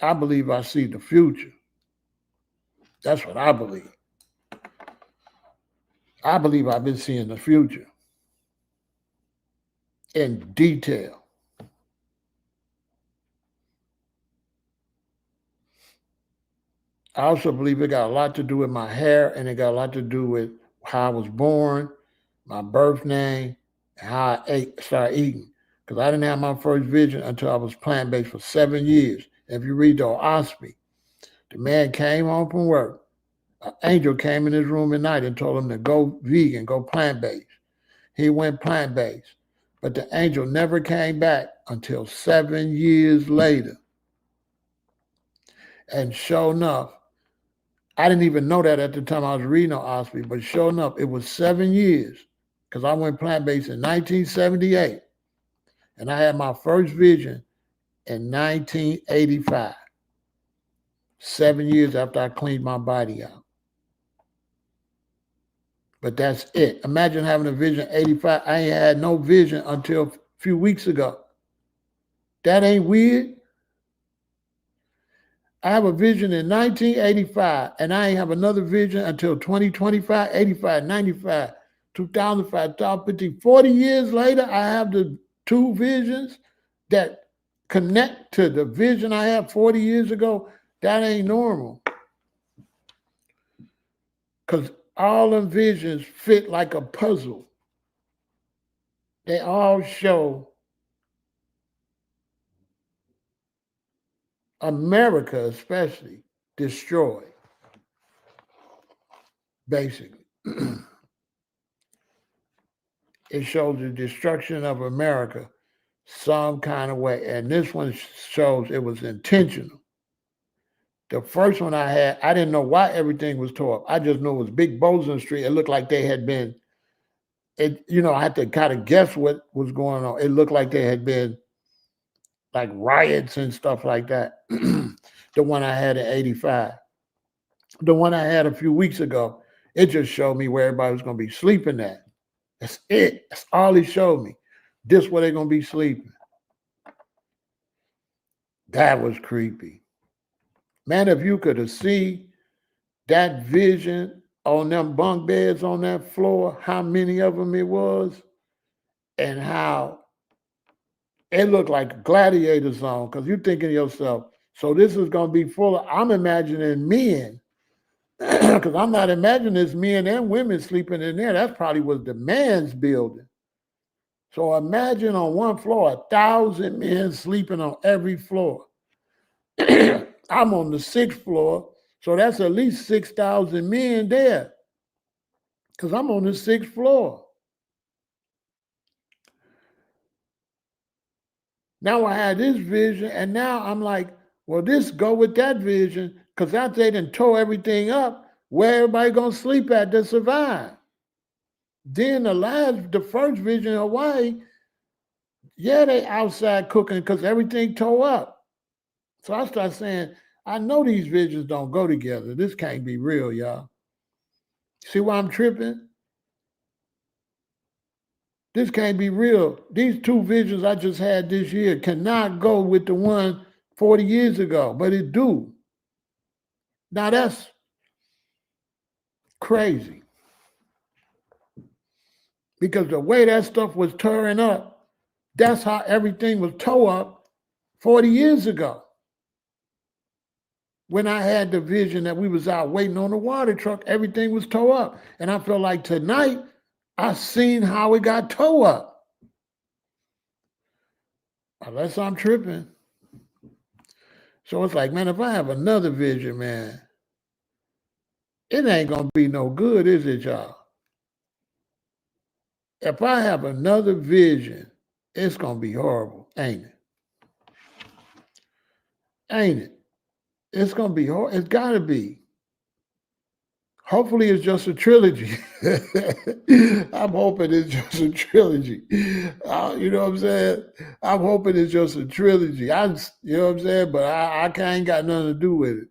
I believe I see the future. That's what I believe. I believe I've been seeing the future in detail. I also believe it got a lot to do with my hair, and it got a lot to do with how I was born, my birth name, and how I started eating. because I didn't have my first vision until I was plant-based for 7 years. If you read the Osprey, the man came home from work. An angel came in his room at night and told him to go vegan, go plant-based. He went plant-based. But the angel never came back until 7 years later. And sure enough, I didn't even know that at the time I was reading on Osprey, but sure enough, it was 7 years because I went plant-based in 1978. And I had my first vision in 1985, 7 years after I cleaned my body out. But that's it. Imagine having a vision 85. I ain't had no vision until a few weeks ago. That ain't weird. I have a vision in 1985, and I ain't have another vision until 2025, 85, 95, 2005, 2015. 40 years later, I have the two visions that connect to the vision I had 40 years ago. That ain't normal. Because all the visions fit like a puzzle. They all show America, especially, destroyed, basically. It shows the destruction of America some kind of way. And this one shows it was intentional. The first one I had, I didn't know why everything was tore up. I just knew it was Big Bozeman Street. It looked like they had been, I had to kind of guess what was going on. It looked like there had been like riots and stuff like that. The one I had in 85. The one I had a few weeks ago, it just showed me where everybody was going to be sleeping at. That's it. That's all he showed me. This where they're going to be sleeping. That was creepy. Man, if you could have seen that vision on them bunk beds on that floor, how many of them it was, and how it looked like a gladiator zone, because you're thinking to yourself, so this is going to be full of, I'm imagining men, because I'm not imagining this men and women sleeping in there. That probably was the man's building. So imagine on one floor, 1,000 men sleeping on every floor. I'm on the 6th floor, so that's at least 6,000 men there, because I'm on the 6th floor. Now I had this vision, and now I'm like, well, this go with that vision, because after they done tore everything up, where everybody gonna sleep at to survive? Then the first vision in Hawaii, yeah, they outside cooking because everything tore up. So I start saying, I know these visions don't go together. This can't be real, y'all. See why I'm tripping? This can't be real. These two visions I just had this year cannot go with the one 40 years ago, but it do. Now that's crazy. Because the way that stuff was tearing up, that's how everything was tore up 40 years ago. When I had the vision that we was out waiting on the water truck, everything was tore up. And I feel like tonight, I seen how it got tore up. Unless I'm tripping. So it's like, man, if I have another vision, man, it ain't gonna be no good, is it, y'all? If I have another vision, it's gonna be horrible, ain't it? Ain't it? It's gonna be horrible. It's gotta be. Hopefully it's just a trilogy. I'm hoping it's just a trilogy. You know what I'm saying? I'm hoping it's just a trilogy. You know what I'm saying? But I ain't got nothing to do with it.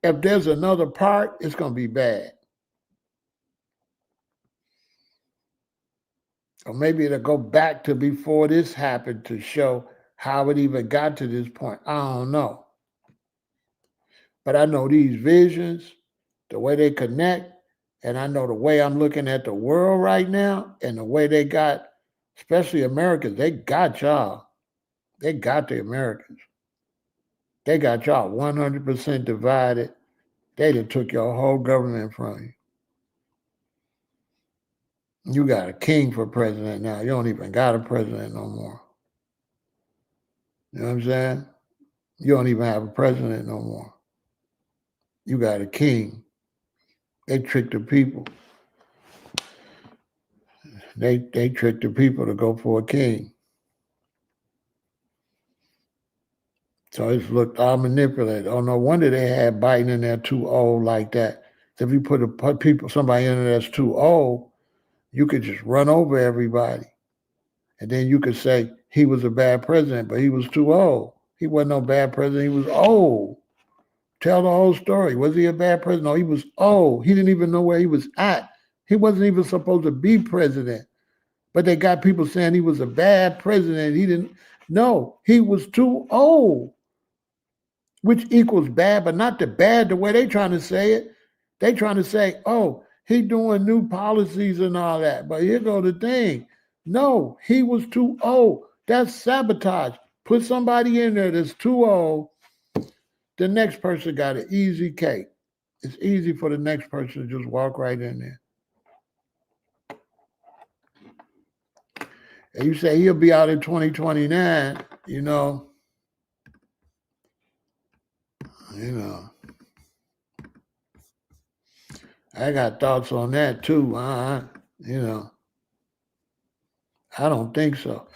If there's another part, it's going to be bad. Or maybe it'll go back to before this happened to show how it even got to this point. I don't know. But I know these visions, the way they connect, and I know the way I'm looking at the world right now and the way they got, especially Americans, they got y'all. They got the Americans. They got y'all 100% divided. They done took your whole government from you. You got a king for president now. You don't even got a president no more. You know what I'm saying? You don't even have a president no more. You got a king. They tricked the people. They tricked the people to go for a king. So it's looked all manipulated. Oh, no wonder they had Biden in there too old like that. So if you put somebody in there that's too old, you could just run over everybody. And then you could say he was a bad president, but he was too old. He wasn't no bad president. He was old. Tell the whole story. Was he a bad president? No, he was old. He didn't even know where he was at. He wasn't even supposed to be president. But they got people saying he was a bad president. He didn't. No, he was too old, which equals bad, but not the bad the way they trying to say it. They trying to say, oh, he doing new policies and all that. But here go the thing. No, he was too old. That's sabotage. Put somebody in there that's too old. The next person got an easy cake. It's easy for the next person to just walk right in there. And you say he'll be out in 2029, you know. I got thoughts on that too. I don't think so.